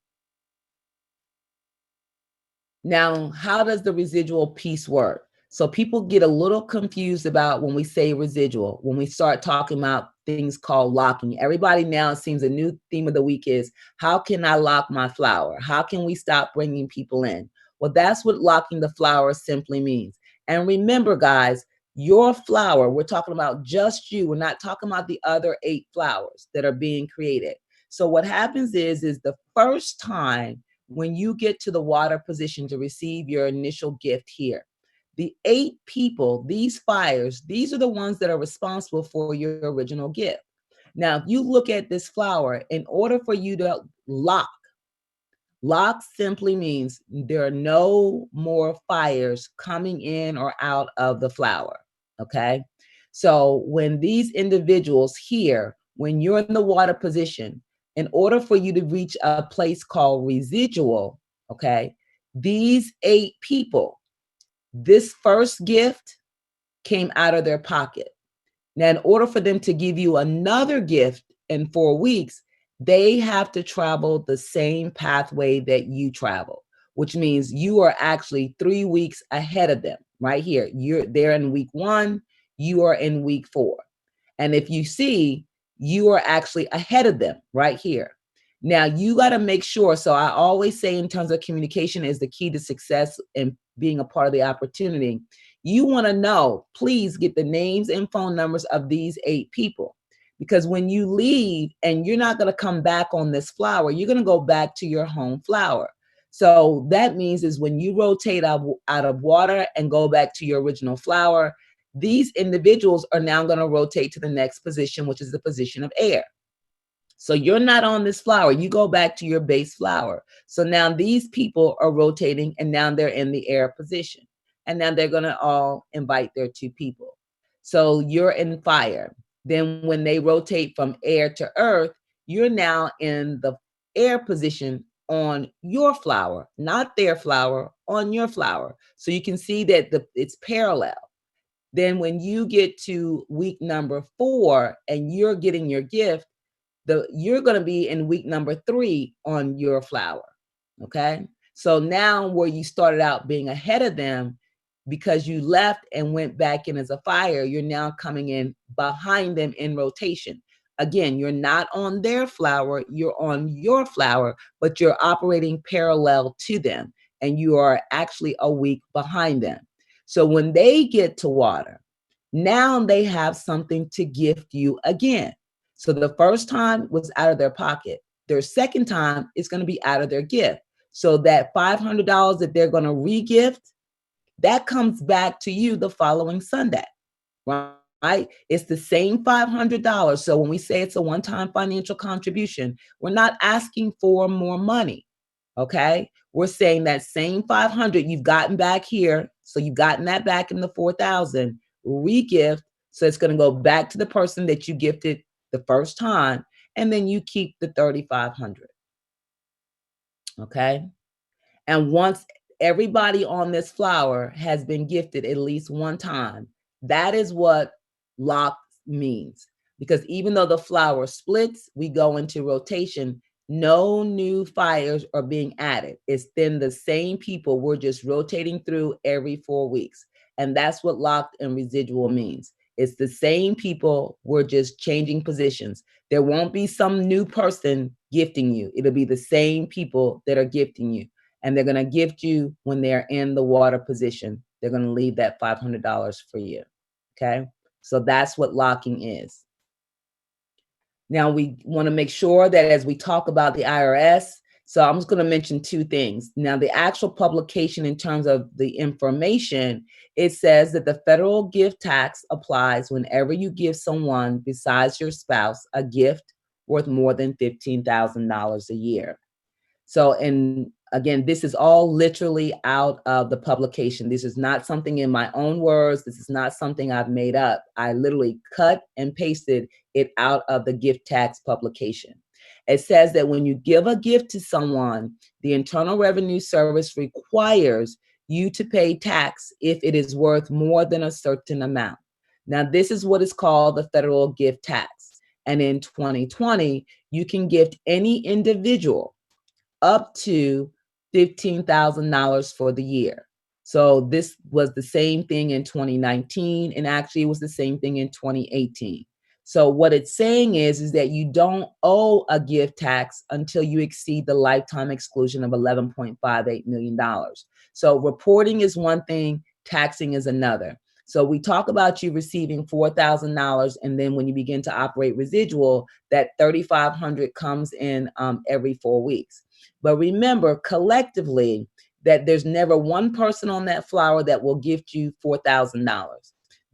Now, how does the residual piece work? So people get a little confused about when we say residual, when we start talking about things called locking. Everybody now, it seems a new theme of the week is, how can I lock my flower? How can we stop bringing people in? Well, that's what locking the flower simply means. And remember, guys, your flower, we're talking about just you. We're not talking about the other 8 flowers that are being created. So what happens is the first time when you get to the water position to receive your initial gift here, the 8 people, these fires, these are the ones that are responsible for your original gift. Now, if you look at this flower, in order for you to lock simply means there are no more fires coming in or out of the flower, okay? So when these individuals here, when you're in the water position, in order for you to reach a place called residual, okay, these 8 people, this first gift came out of their pocket. Now, in order for them to give you another gift in 4 weeks, they have to travel the same pathway that you travel, which means you are actually 3 weeks ahead of them right here. They're in week 1, you are in week 4. And if you see, you are actually ahead of them right here. Now, you got to make sure. So I always say, in terms of communication is the key to success and being a part of the opportunity. You want to know, please get the names and phone numbers of these 8 people. Because when you leave and you're not going to come back on this flower, you're going to go back to your home flower. So that means is when you rotate out of water and go back to your original flower, these individuals are now going to rotate to the next position, which is the position of air. So you're not on this flower. You go back to your base flower. So now these people are rotating and now they're in the air position. And now they're going to all invite their 2 people. So you're in fire. Then when they rotate from air to earth, you're now in the air position on your flower, not their flower, on your flower. So you can see that it's parallel. Then when you get to week number 4 and you're getting your gift, you're going to be in week number 3 on your flower. Okay. So now where you started out being ahead of them because you left and went back in as a fire, you're now coming in behind them in rotation. Again, you're not on their flower, you're on your flower, but you're operating parallel to them and you are actually a week behind them. So when they get to water, now they have something to gift you again. So the first time was out of their pocket. Their second time is going to be out of their gift. So that $500 that they're going to re-gift, that comes back to you the following Sunday, right? It's the same $500. So when we say it's a one-time financial contribution, we're not asking for more money, okay? We're saying that same 500 you've gotten back here, so you've gotten that back in the 4,000, re-gift, so it's going to go back to the person that you gifted the first time, and then you keep the 3,500, okay? And once everybody on this flower has been gifted at least one time, that is what lock means. Because even though the flower splits, we go into rotation, no new fires are being added. It's then the same people. We're just rotating through every 4 weeks. And that's what locked and residual means. It's the same people. We're just changing positions. There won't be some new person gifting you. It'll be the same people that are gifting you. And they're going to gift you when they're in the water position. They're going to leave that $500 for you. Okay. So that's what locking is. Now we want to make sure that as we talk about the IRS, so I'm just going to mention 2 things. Now, the actual publication in terms of the information, it says that the federal gift tax applies whenever you give someone besides your spouse a gift worth more than $15,000 a year. So, and again, this is all literally out of the publication. This is not something in my own words. This is not something I've made up. I literally cut and pasted it out of the gift tax publication. It says that when you give a gift to someone, the Internal Revenue Service requires you to pay tax if it is worth more than a certain amount. Now, this is what is called the federal gift tax. And in 2020, you can gift any individual up to $15,000 for the year. So this was the same thing in 2019, and actually it was the same thing in 2018. So what it's saying is that you don't owe a gift tax until you exceed the lifetime exclusion of $11.58 million. So reporting is one thing, taxing is another. So we talk about you receiving $4,000, and then when you begin to operate residual, that $3,500 comes in every 4 weeks. But remember, collectively, that there's never one person on that flower that will gift you $4,000.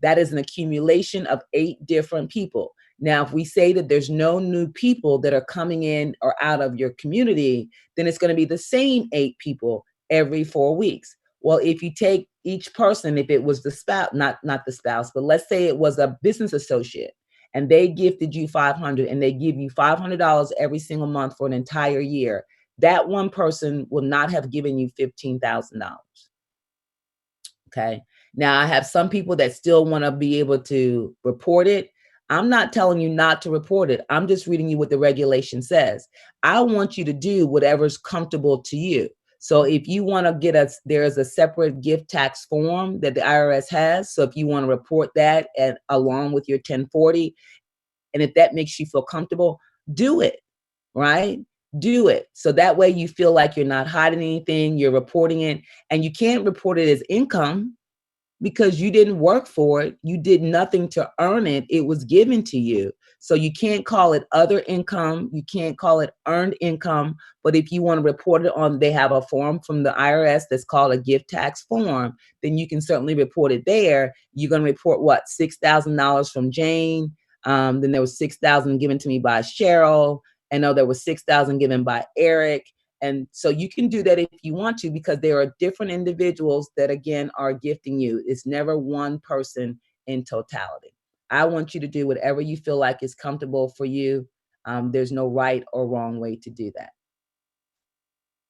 That is an accumulation of 8 different people. Now, if we say that there's no new people that are coming in or out of your community, then it's going to be the same 8 people every 4 weeks. Well, if you take each person, if it was the spouse, not the spouse, but let's say it was a business associate and they gifted you 500 and they give you $500 every single month for an entire year, that one person will not have given you $15,000. Okay. Now I have some people that still want to be able to report it. I'm not telling you not to report it. I'm just reading you what the regulation says. I want you to do whatever's comfortable to you. So if you want to get us, there's a separate gift tax form that the IRS has. So if you want to report that along with your 1040, and if that makes you feel comfortable, do it, right? Do it. So that way you feel like you're not hiding anything, you're reporting it, and you can't report it as income because you didn't work for it. You did nothing to earn it. It was given to you. So you can't call it other income. You can't call it earned income. But if you want to report it on, they have a form from the IRS that's called a gift tax form, then you can certainly report it there. You're going to report what? $6,000 from Jane. Then there was $6,000 given to me by Cheryl. I know there was $6,000 given by Eric. And so you can do that if you want to, because there are different individuals that, again, are gifting you. It's never one person in totality. I want you to do whatever you feel like is comfortable for you. There's no right or wrong way to do that.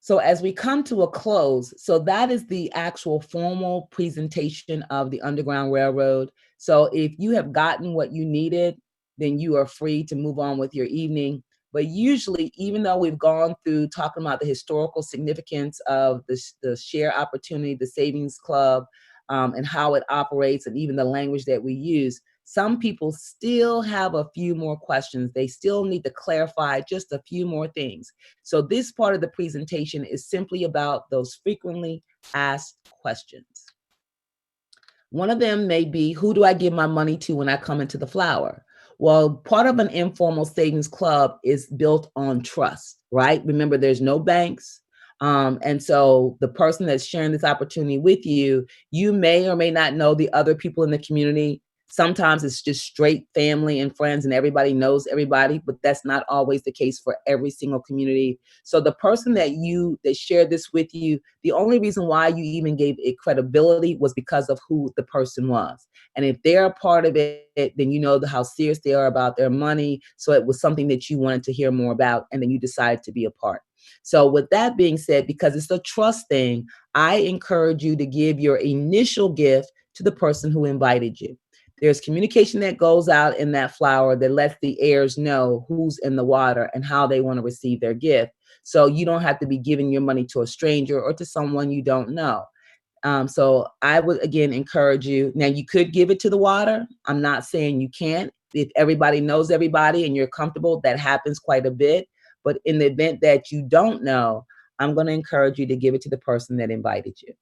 So as we come to a close, so that is the actual formal presentation of the Underground Railroad. So if you have gotten what you needed, then you are free to move on with your evening. But usually, even though we've gone through talking about the historical significance of the share opportunity, the savings club, and how it operates, and even the language that we use, some people still have a few more questions. They still need to clarify just a few more things. So this part of the presentation is simply about those frequently asked questions. One of them may be, who do I give my money to when I come into the flower? Well, part of an informal savings club is built on trust, right? Remember, there's no banks. And so the person that's sharing this opportunity with you, you may or may not know the other people in the community. Sometimes it's just straight family and friends and everybody knows everybody, but that's not always the case for every single community. So the person that shared this with you, the only reason why you even gave it credibility was because of who the person was. And if they're a part of it, then you know how serious they are about their money. So it was something that you wanted to hear more about, and then you decided to be a part. So with that being said, because it's a trust thing, I encourage you to give your initial gift to the person who invited you. There's communication that goes out in that flower that lets the heirs know who's in the water and how they want to receive their gift. So you don't have to be giving your money to a stranger or to someone you don't know. So I would, again, encourage you. Now, you could give it to the water. I'm not saying you can't. If everybody knows everybody and you're comfortable, that happens quite a bit. But in the event that you don't know, I'm going to encourage you to give it to the person that invited you.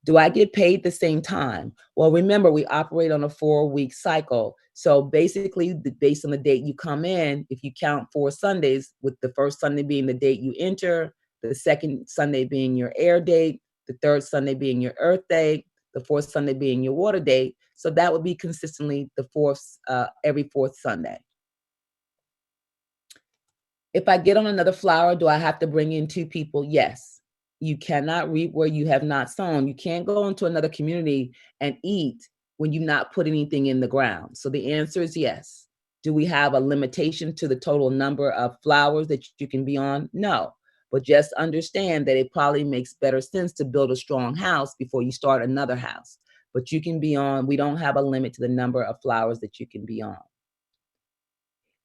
Do I get paid the same time? Well, remember, we operate on a 4-week cycle. So basically, based on the date you come in, if you count 4 Sundays, with the first Sunday being the date you enter, the second Sunday being your air date, the third Sunday being your earth date, the fourth Sunday being your water date. So that would be consistently every fourth Sunday. If I get on another flower, do I have to bring in 2 people? Yes. You cannot reap where you have not sown. You can't go into another community and eat when you not put anything in the ground. So the answer is yes. Do we have a limitation to the total number of flowers that you can be on? No. But just understand that it probably makes better sense to build a strong house before you start another house. But you can be on, we don't have a limit to the number of flowers that you can be on.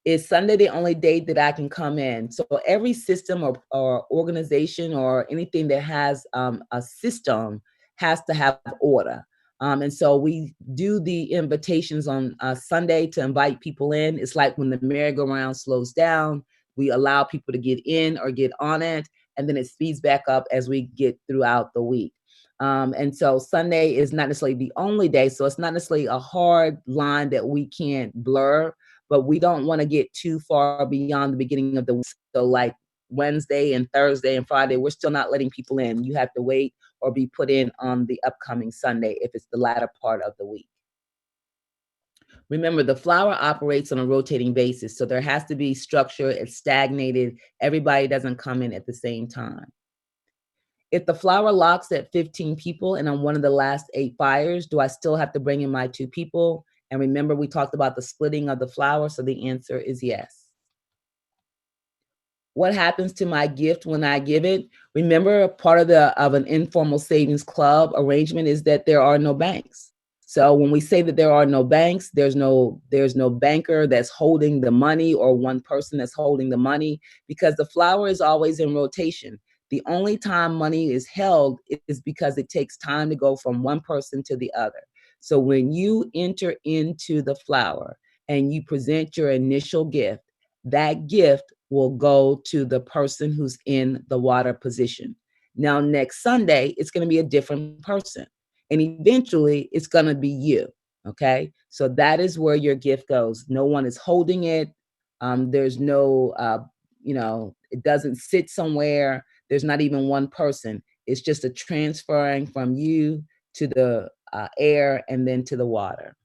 Is Sunday the only day that I can come in? So every system or organization or anything that has a system has to have order. And so we do the invitations on Sunday to invite people in. It's like when the merry-go-round slows down, we allow people to get in or get on it, and then it speeds back up as we get throughout the week. And so Sunday is not necessarily the only day. So it's not necessarily a hard line that we can't blur, but we don't want to get too far beyond the beginning of the week. So like Wednesday and Thursday and Friday, we're still not letting people in. You have to wait or be put in on the upcoming Sunday if it's the latter part of the week. Remember, the flower operates on a rotating basis, so there has to be structure. It's stagnated. Everybody doesn't come in at the same time. If the flower locks at 15 people and I'm one of the last 8 buyers, do I still have to bring in my 2 people? And remember, we talked about the splitting of the flower, so the answer is yes. What happens to my gift when I give it? Remember, part of an informal savings club arrangement is that there are no banks. So when we say that there are no banks, there's no banker that's holding the money or one person that's holding the money, because the flower is always in rotation. The only time money is held is because it takes time to go from one person to the other. So when you enter into the flower and you present your initial gift, that gift will go to the person who's in the water position. Now, next Sunday, it's going to be a different person. And eventually, it's going to be you. Okay. So that is where your gift goes. No one is holding it. There's no, it doesn't sit somewhere. There's not even one person. It's just a transferring from you to the air and then to the water.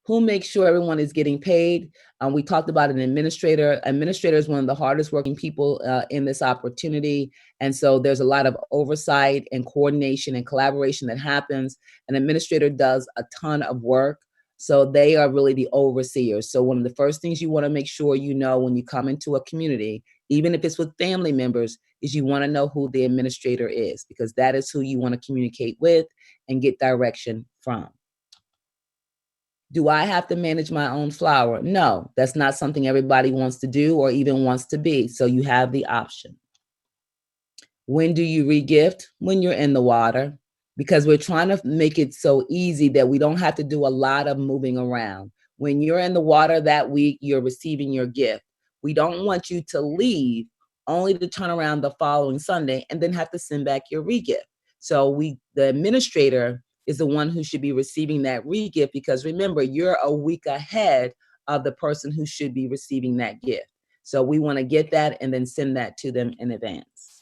Who makes sure everyone is getting paid? We talked about an administrator. Administrator is one of the hardest working people in this opportunity. And so there's a lot of oversight and coordination and collaboration that happens. An administrator does a ton of work. So they are really the overseers. So one of the first things you want to make sure you know when you come into a community, even if it's with family members, is you want to know who the administrator is, because that is who you want to communicate with and get direction from. Do I have to manage my own flower? No, that's not something everybody wants to do or even wants to be. So you have the option. When do you regift? When you're in the water, because we're trying to make it so easy that we don't have to do a lot of moving around. When you're in the water that week, you're receiving your gift. We don't want you to leave only to turn around the following Sunday and then have to send back your regift. So the administrator is the one who should be receiving that regift, because remember, you're a week ahead of the person who should be receiving that gift. So we want to get that and then send that to them in advance.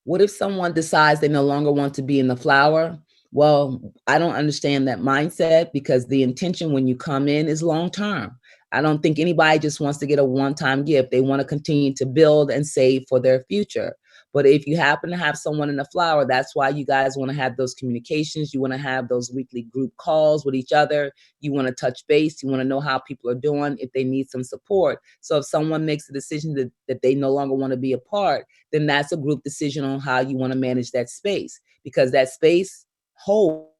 What if someone decides they no longer want to be in the flower? Well, I don't understand that mindset, because the intention when you come in is long term. I don't think anybody just wants to get a one-time gift. They want to continue to build and save for their future. But if you happen to have someone in the flower, that's why you guys want to have those communications. You want to have those weekly group calls with each other. You want to touch base. You want to know how people are doing, if they need some support. So if someone makes a decision that they no longer want to be a part, then that's a group decision on how you want to manage that space, because that space holds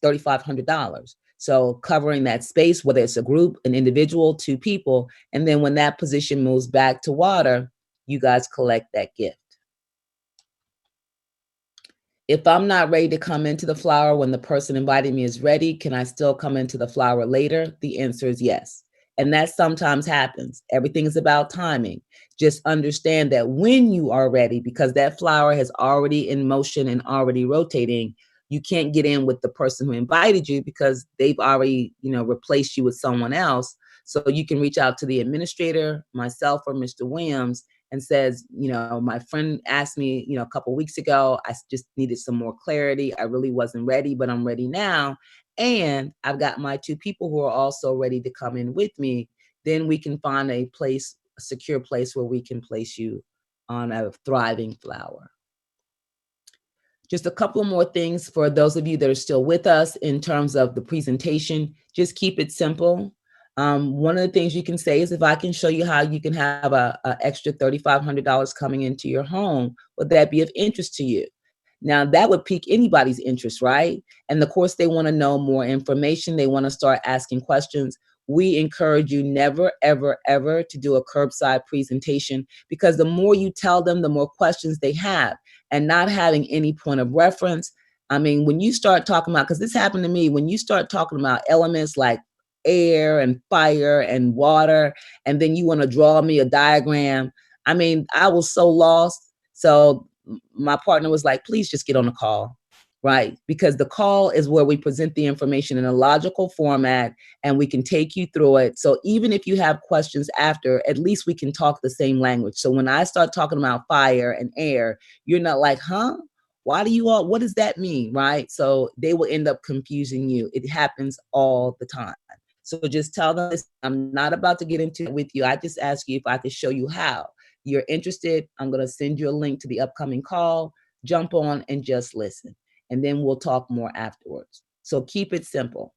$3,500. So covering that space, whether it's a group, an individual, 2 people, and then when that position moves back to water, you guys collect that gift. If I'm not ready to come into the flower when the person inviting me is ready, can I still come into the flower later? The answer is yes. And that sometimes happens. Everything is about timing. Just understand that when you are ready, because that flower has already in motion and already rotating, you can't get in with the person who invited you because they've already, replaced you with someone else. So you can reach out to the administrator, myself, or Mr. Williams, and says, my friend asked me, a couple weeks ago, I just needed some more clarity. I really wasn't ready, but I'm ready now. And I've got my 2 people who are also ready to come in with me. Then we can find a secure place where we can place you on a thriving flower. Just a couple more things for those of you that are still with us in terms of the presentation. Just keep it simple. One of the things you can say is, if I can show you how you can have a extra $3,500 coming into your home, would that be of interest to you? Now, that would pique anybody's interest, right? And of course, they want to know more information. They want to start asking questions. we encourage you never, ever, ever to do a curbside presentation, because the more you tell them, the more questions they have. And not having any point of reference. I mean, when you start talking about, because this happened to me, when you start talking about elements like air and fire and water, and then you want to draw me a diagram, I mean, I was so lost. So my partner was like, please just get on the call, right? Because the call is where we present the information in a logical format and we can take you through it. So even if you have questions after, at least we can talk the same language. So when I start talking about fire and air, you're not like, huh? Why do you all, what does that mean? Right? So they will end up confusing you. It happens all the time. So just tell them, I'm not about to get into it with you. I just ask you if I could show you how. You're interested, I'm going to send you a link to the upcoming call. Jump on and just listen. And then we'll talk more afterwards. So keep it simple.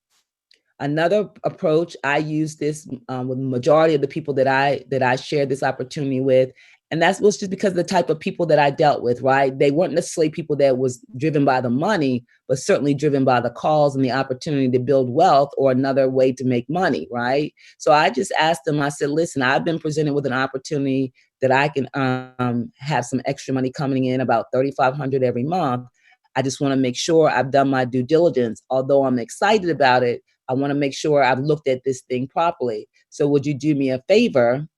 Another approach, I use this with the majority of the people that I shared this opportunity with, and that was just because of the type of people that I dealt with, right? They weren't necessarily people that was driven by the money, but certainly driven by the calls and the opportunity to build wealth or another way to make money, right? So I just asked them, I said, listen, I've been presented with an opportunity that I can have some extra money coming in, about $3,500 every month. I just want to make sure I've done my due diligence. Although I'm excited about it, I want to make sure I've looked at this thing properly. So would you do me a favor?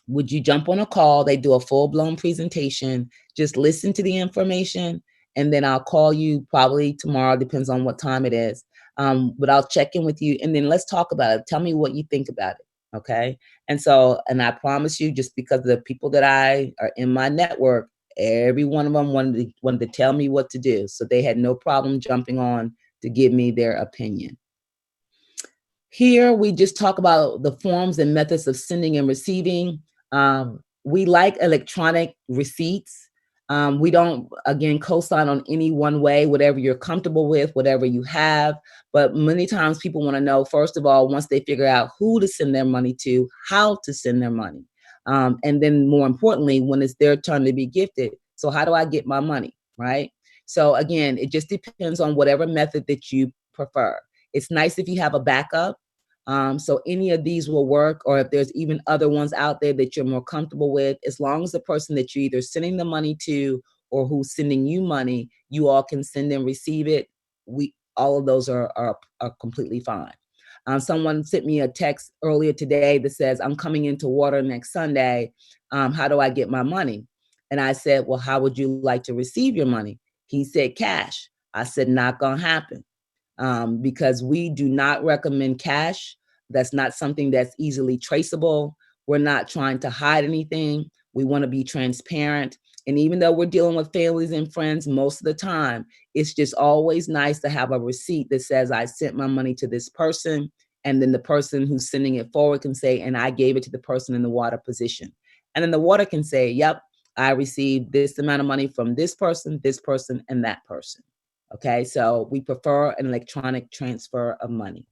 Would you jump on a call? They do a full-blown presentation. Just listen to the information, and then I'll call you probably tomorrow, depends on what time it is. But I'll check in with you, and then let's talk about it. Tell me what you think about it, okay? And so, and I promise you, just because the people that I are in my network, every one of them wanted to tell me what to do. So they had no problem jumping on to give me their opinion. Here, we just talk about the forms and methods of sending and receiving. We like electronic receipts. We don't, again, co-sign on any one way, whatever you're comfortable with, whatever you have. But many times people want to know, first of all, once they figure out who to send their money to, how to send their money. And then more importantly, when it's their turn to be gifted. So how do I get my money, right? So again, it just depends on whatever method that you prefer. It's nice if you have a backup. So any of these will work, or if there's even other ones out there that you're more comfortable with, as long as the person that you're either sending the money to or who's sending you money, you all can send and receive it. All of those are completely fine. Someone sent me a text earlier today that says, I'm coming into water next Sunday. How do I get my money? And I said, well, how would you like to receive your money? He said, cash. I said, not gonna happen. Because we do not recommend cash. That's not something that's easily traceable. We're not trying to hide anything. We want to be transparent. And even though we're dealing with families and friends most of the time, it's just always nice to have a receipt that says I sent my money to this person. And then the person who's sending it forward can say, and I gave it to the person in the water position. And then the water can say, yep, I received this amount of money from this person, and that person. Okay, so we prefer an electronic transfer of money.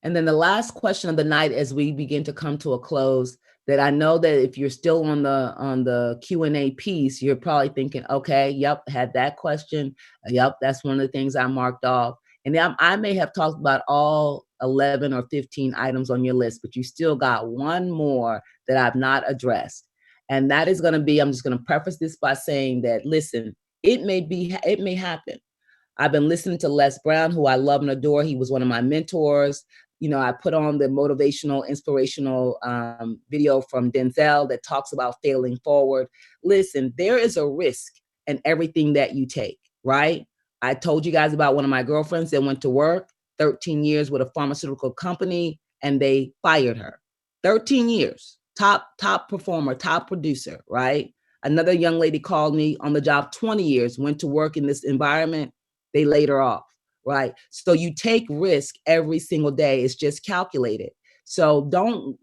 And then the last question of the night, as we begin to come to a close, that I know that if you're still on the Q&A piece, you're probably thinking, okay, yep, had that question. Yep, that's one of the things I marked off. And I may have talked about all 11 or 15 items on your list, but you still got one more that I've not addressed. And that is going to be, I'm just going to preface this by saying that, listen, it may happen. I've been listening to Les Brown, who I love and adore. He was one of my mentors. You know, I put on the motivational, inspirational video from Denzel that talks about failing forward. Listen, there is a risk in everything that you take, right? I told you guys about one of my girlfriends that went to work 13 years with a pharmaceutical company, and they fired her. 13 years, top performer, top producer, right? Another young lady called me on the job 20 years, went to work in this environment, they laid her off, right? So you take risk every single day. It's just calculated. So don't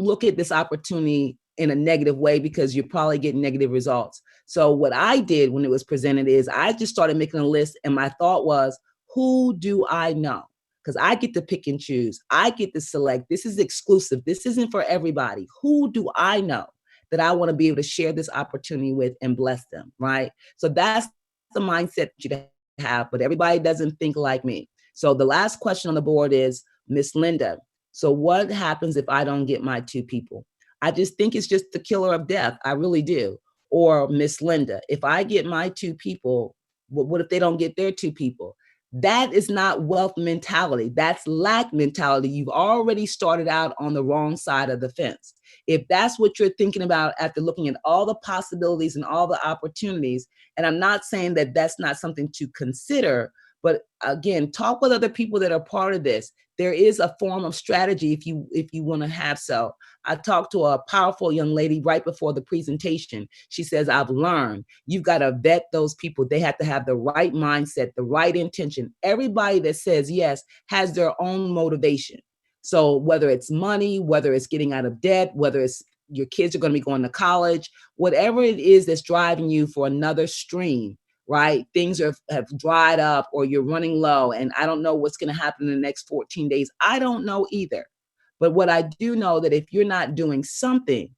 look at this opportunity in a negative way, because you're probably getting negative results. So what I did when it was presented is I just started making a list, and my thought was, who do I know? Because I get to pick and choose. I get to select. This is exclusive. This isn't for everybody. Who do I know that I want to be able to share this opportunity with and bless them, right? So that's the mindset that you have, but everybody doesn't think like me. So the last question on the board is, Miss Linda, so what happens if I don't get my two people? I just think it's just the killer of death. I really do. Or Miss Linda, if I get my two people, what if they don't get their two people? That is not wealth mentality. That's lack mentality. You've already started out on the wrong side of the fence. If that's what you're thinking about after looking at all the possibilities and all the opportunities, and I'm not saying that that's not something to consider, but again, talk with other people that are part of this. There is a form of strategy if you want to have so. I talked to a powerful young lady right before the presentation. She says, I've learned you've got to vet those people. They have to have the right mindset, the right intention. Everybody that says yes has their own motivation. So whether it's money, whether it's getting out of debt, whether it's your kids are going to be going to college, whatever it is that's driving you for another stream, right? Things have dried up or you're running low and I don't know what's going to happen in the next 14 days. I don't know either. But what I do know that if you're not doing something,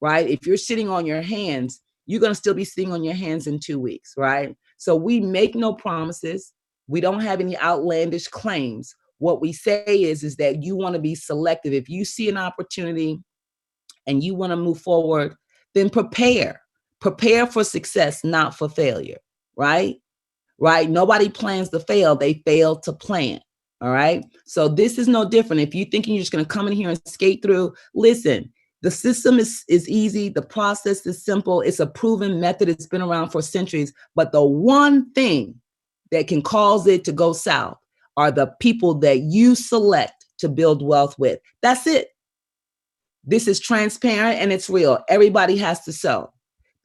right? If you're sitting on your hands, you're going to still be sitting on your hands in 2 weeks, right? So we make no promises. We don't have any outlandish claims. What we say is that you want to be selective. If you see an opportunity and you want to move forward, then prepare. Prepare for success, not for failure, right? Right? Nobody plans to fail. They fail to plan. All right. So this is no different. If you're thinking you're just going to come in here and skate through, listen, the system is easy. The process is simple. It's a proven method. It's been around for centuries. But the one thing that can cause it to go south are the people that you select to build wealth with. That's it. This is transparent and it's real. Everybody has to sow.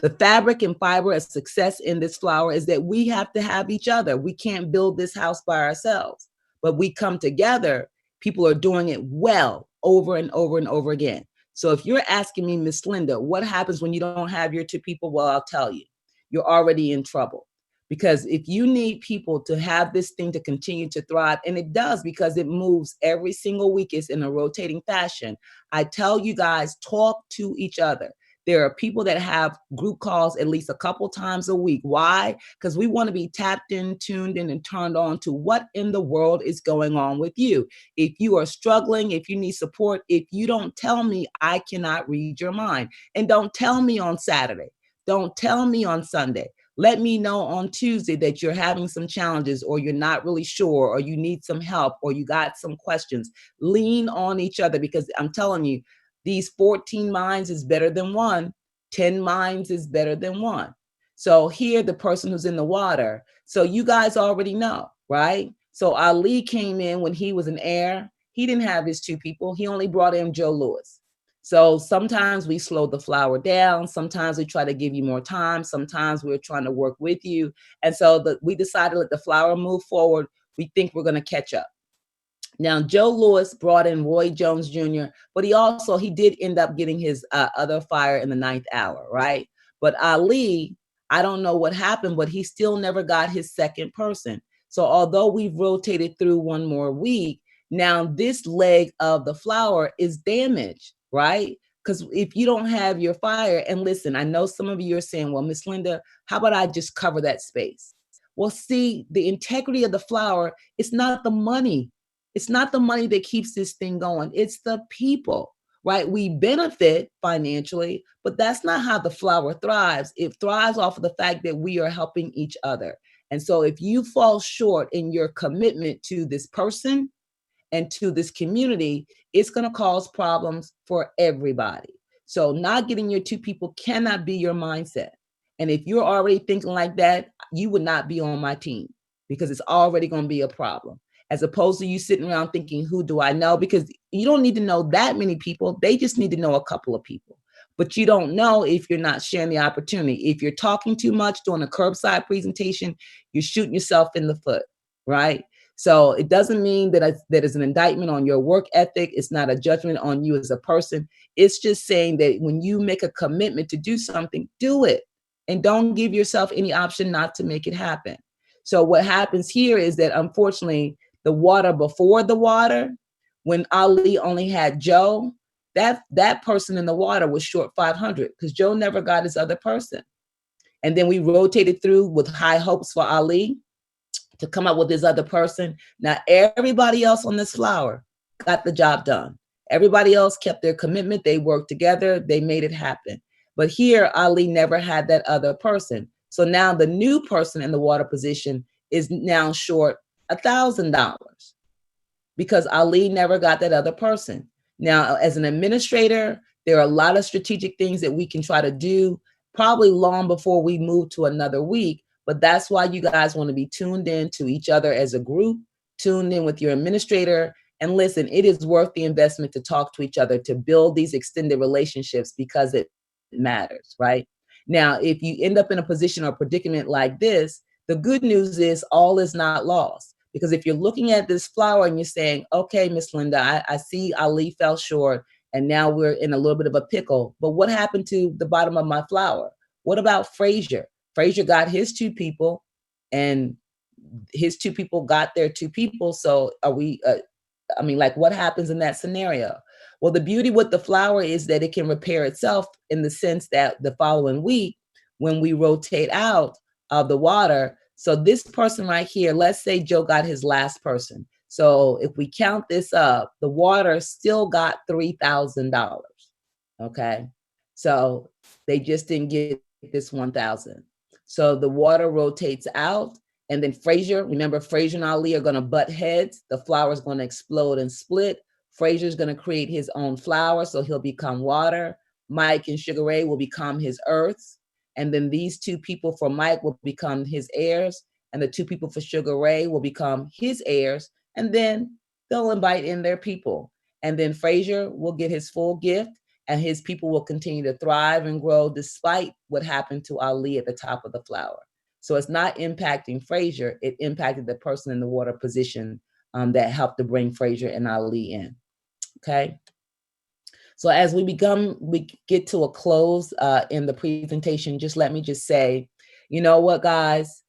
The fabric and fiber of success in this flower is that we have to have each other. We can't build this house by ourselves, but we come together. People are doing it well over and over and over again. So if you're asking me, Miss Linda, what happens when you don't have your two people? Well, I'll tell you, you're already in trouble. Because if you need people to have this thing to continue to thrive, and it does because it moves every single week, it's in a rotating fashion. I tell you guys, talk to each other. There are people that have group calls at least a couple times a week. Why? Because we want to be tapped in, tuned in, and turned on to what in the world is going on with you. If you are struggling, if you need support, if you don't tell me, I cannot read your mind. And don't tell me on Saturday. Don't tell me on Sunday. Let me know on Tuesday that you're having some challenges or you're not really sure or you need some help or you got some questions. Lean on each other because I'm telling you, these 14 minds is better than one. 10 minds is better than one. So here, the person who's in the water. So you guys already know, right? So Ali came in when he was an heir. He didn't have his two people. He only brought in Joe Lewis. So sometimes we slow the flower down. Sometimes we try to give you more time. Sometimes we're trying to work with you. And so we decided to let the flower move forward. We think we're going to catch up. Now, Joe Lewis brought in Roy Jones Jr., but he did end up getting his other fire in the ninth hour, right? But Ali, I don't know what happened, but he still never got his second person. So although we've rotated through one more week, now this leg of the flower is damaged, right? Because if you don't have your fire, and listen, I know some of you are saying, well, Miss Linda, how about I just cover that space? Well, see, the integrity of the flower, it's not the money. It's not the money that keeps this thing going. It's the people, right? We benefit financially, but that's not how the flower thrives. It thrives off of the fact that we are helping each other. And so if you fall short in your commitment to this person and to this community, it's going to cause problems for everybody. So not getting your two people cannot be your mindset. And if you're already thinking like that, you would not be on my team because it's already going to be a problem. As opposed to you sitting around thinking, who do I know? Because you don't need to know that many people. They just need to know a couple of people. But you don't know if you're not sharing the opportunity. If you're talking too much doing a curbside presentation, you're shooting yourself in the foot, right? So it doesn't mean that is an indictment on your work ethic. It's not a judgment on you as a person. It's just saying that when you make a commitment to do something, do it. And don't give yourself any option not to make it happen. So what happens here is that unfortunately, the water before the water, when Ali only had Joe, that person in the water was short 500 because Joe never got his other person. And then we rotated through with high hopes for Ali to come up with this other person. Now, everybody else on this flower got the job done. Everybody else kept their commitment. They worked together. They made it happen. But here, Ali never had that other person. So now the new person in the water position is now short $1,000 because Ali never got that other person. Now, as an administrator, there are a lot of strategic things that we can try to do, probably long before we move to another week. But that's why you guys want to be tuned in to each other as a group, tuned in with your administrator. And listen, it is worth the investment to talk to each other, to build these extended relationships because it matters, right? Now, if you end up in a position or predicament like this, the good news is all is not lost. Because if you're looking at this flower and you're saying, okay, Miss Linda, I see Ali fell short and now we're in a little bit of a pickle, but what happened to the bottom of my flower? What about Frazier? Frazier got his 2 people and his 2 people got their 2 people. So are we, like what happens in that scenario? Well, the beauty with the flower is that it can repair itself in the sense that the following week, when we rotate out of the water, so this person right here, let's say Joe got his last person. So if we count this up, the water still got $3,000. Okay. So they just didn't get this 1,000. So the water rotates out. And then Frazier, remember Frazier and Ali are going to butt heads. The flower is going to explode and split. Frazier is going to create his own flower, so he'll become water. Mike and Sugar Ray will become his earths. And then these 2 people for Mike will become his heirs. And the 2 people for Sugar Ray will become his heirs. And then they'll invite in their people. And then Frazier will get his full gift. And his people will continue to thrive and grow despite what happened to Ali at the top of the flower. So it's not impacting Frazier, it impacted the person in the water position that helped to bring Frazier and Ali in, okay? So as we get to a close in the presentation, just let me just say, you know what, guys?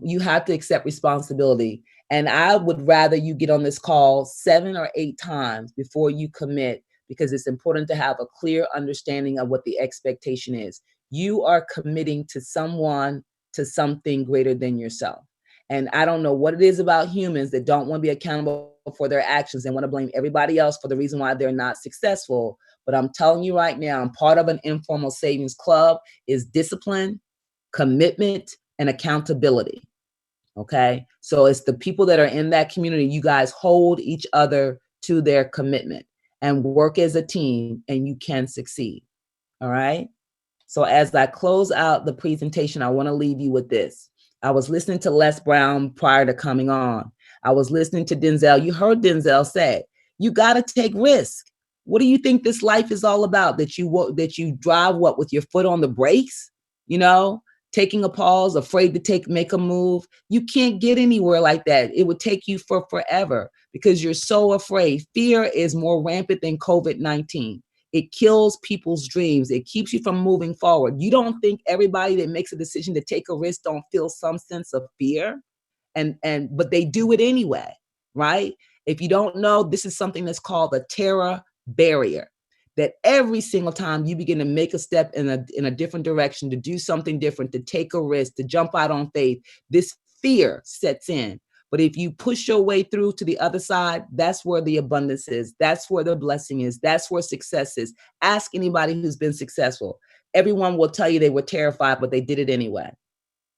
You have to accept responsibility. And I would rather you get on this call 7 or 8 times before you commit, because it's important to have a clear understanding of what the expectation is. You are committing to someone, to something greater than yourself. And I don't know what it is about humans that don't want to be accountable for their actions and want to blame everybody else for the reason why they're not successful. But I'm telling you right now, I'm part of an informal savings club is discipline, commitment, and accountability. Okay. So it's the people that are in that community. You guys hold each other to their commitment and work as a team, and you can succeed. All right. So as I close out the presentation, I want to leave you with this. I was listening to Les Brown prior to coming on. I was listening to Denzel. You heard Denzel say, you got to take risk. What do you think this life is all about? That you drive what, with your foot on the brakes? You know, taking a pause, afraid to make a move. You can't get anywhere like that. It would take you for forever because you're so afraid. Fear is more rampant than COVID-19. It kills people's dreams. It keeps you from moving forward. You don't think everybody that makes a decision to take a risk don't feel some sense of fear? But they do it anyway, right? If you don't know, this is something that's called a terror barrier, that every single time you begin to make a step in a different direction, to do something different, to take a risk, to jump out on faith, this fear sets in. But if you push your way through to the other side, that's where the abundance is. That's where the blessing is. That's where success is. Ask anybody who's been successful. Everyone will tell you they were terrified, but they did it anyway,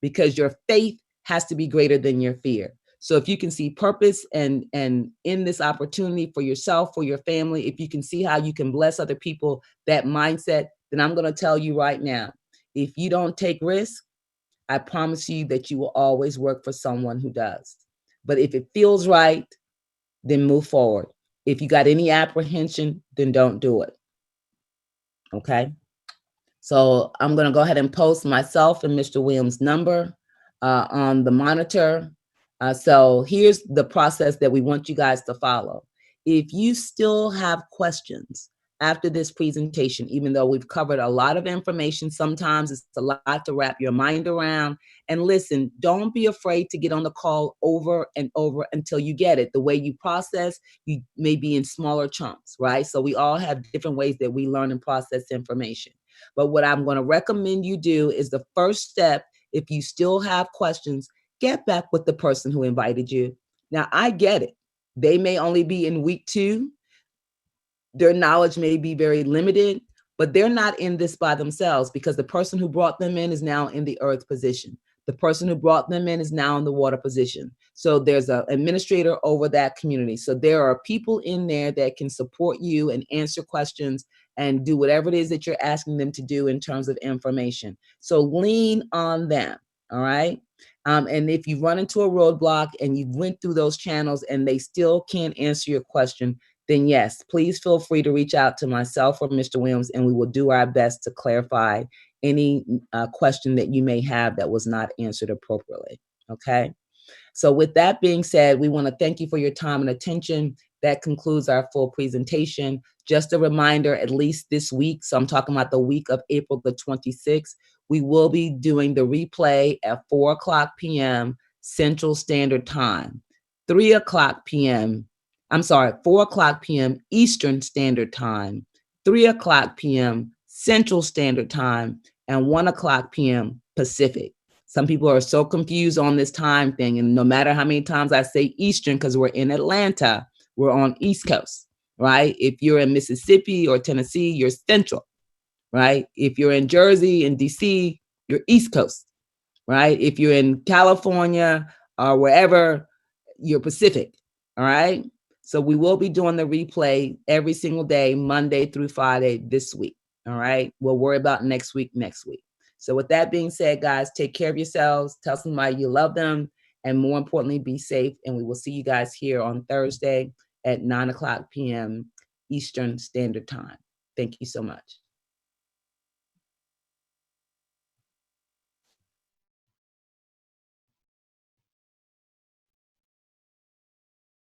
because your faith has to be greater than your fear. So if you can see purpose and in this opportunity for yourself, for your family, if you can see how you can bless other people, that mindset, then I'm going to tell you right now, if you don't take risks, I promise you that you will always work for someone who does. But if it feels right, then move forward. If you got any apprehension, then don't do it. Okay? So I'm going to go ahead and post myself and Mr. Williams' number on the monitor. So here's the process that we want you guys to follow. If you still have questions after this presentation, even though we've covered a lot of information, sometimes it's a lot to wrap your mind around. And listen, don't be afraid to get on the call over and over until you get it. The way you process, you may be in smaller chunks, right? So we all have different ways that we learn and process information. But what I'm going to recommend you do is the first step, if you still have questions, get back with the person who invited you. Now, I get it. They may only be in week 2. Their knowledge may be very limited, but they're not in this by themselves, because the person who brought them in is now in the earth position. The person who brought them in is now in the water position. So there's an administrator over that community. So there are people in there that can support you and answer questions and do whatever it is that you're asking them to do in terms of information. So lean on them. All right. And if you run into a roadblock and you went through those channels and they still can't answer your question, then yes, please feel free to reach out to myself or Mr. Williams, and we will do our best to clarify any question that you may have that was not answered appropriately. Okay. So with that being said, we want to thank you for your time and attention. That concludes our full presentation. Just a reminder, at least this week, so I'm talking about the week of April the 26th, we will be doing the replay at 4:00 p.m. Central Standard Time, 3:00 p.m. I'm sorry, 4:00 p.m. Eastern Standard Time, 3:00 p.m. Central Standard Time, and 1:00 p.m. Pacific. Some people are so confused on this time thing. And no matter how many times I say Eastern, because we're in Atlanta, we're on East Coast, right? If you're in Mississippi or Tennessee, you're Central, right? If you're in Jersey and DC, you're East Coast, right? If you're in California or wherever, you're Pacific, all right? So we will be doing the replay every single day, Monday through Friday this week, all right? We'll worry about next week. So with that being said, guys, take care of yourselves. Tell somebody you love them. And more importantly, be safe. And we will see you guys here on Thursday at 9:00 p.m. Eastern Standard Time. Thank you so much.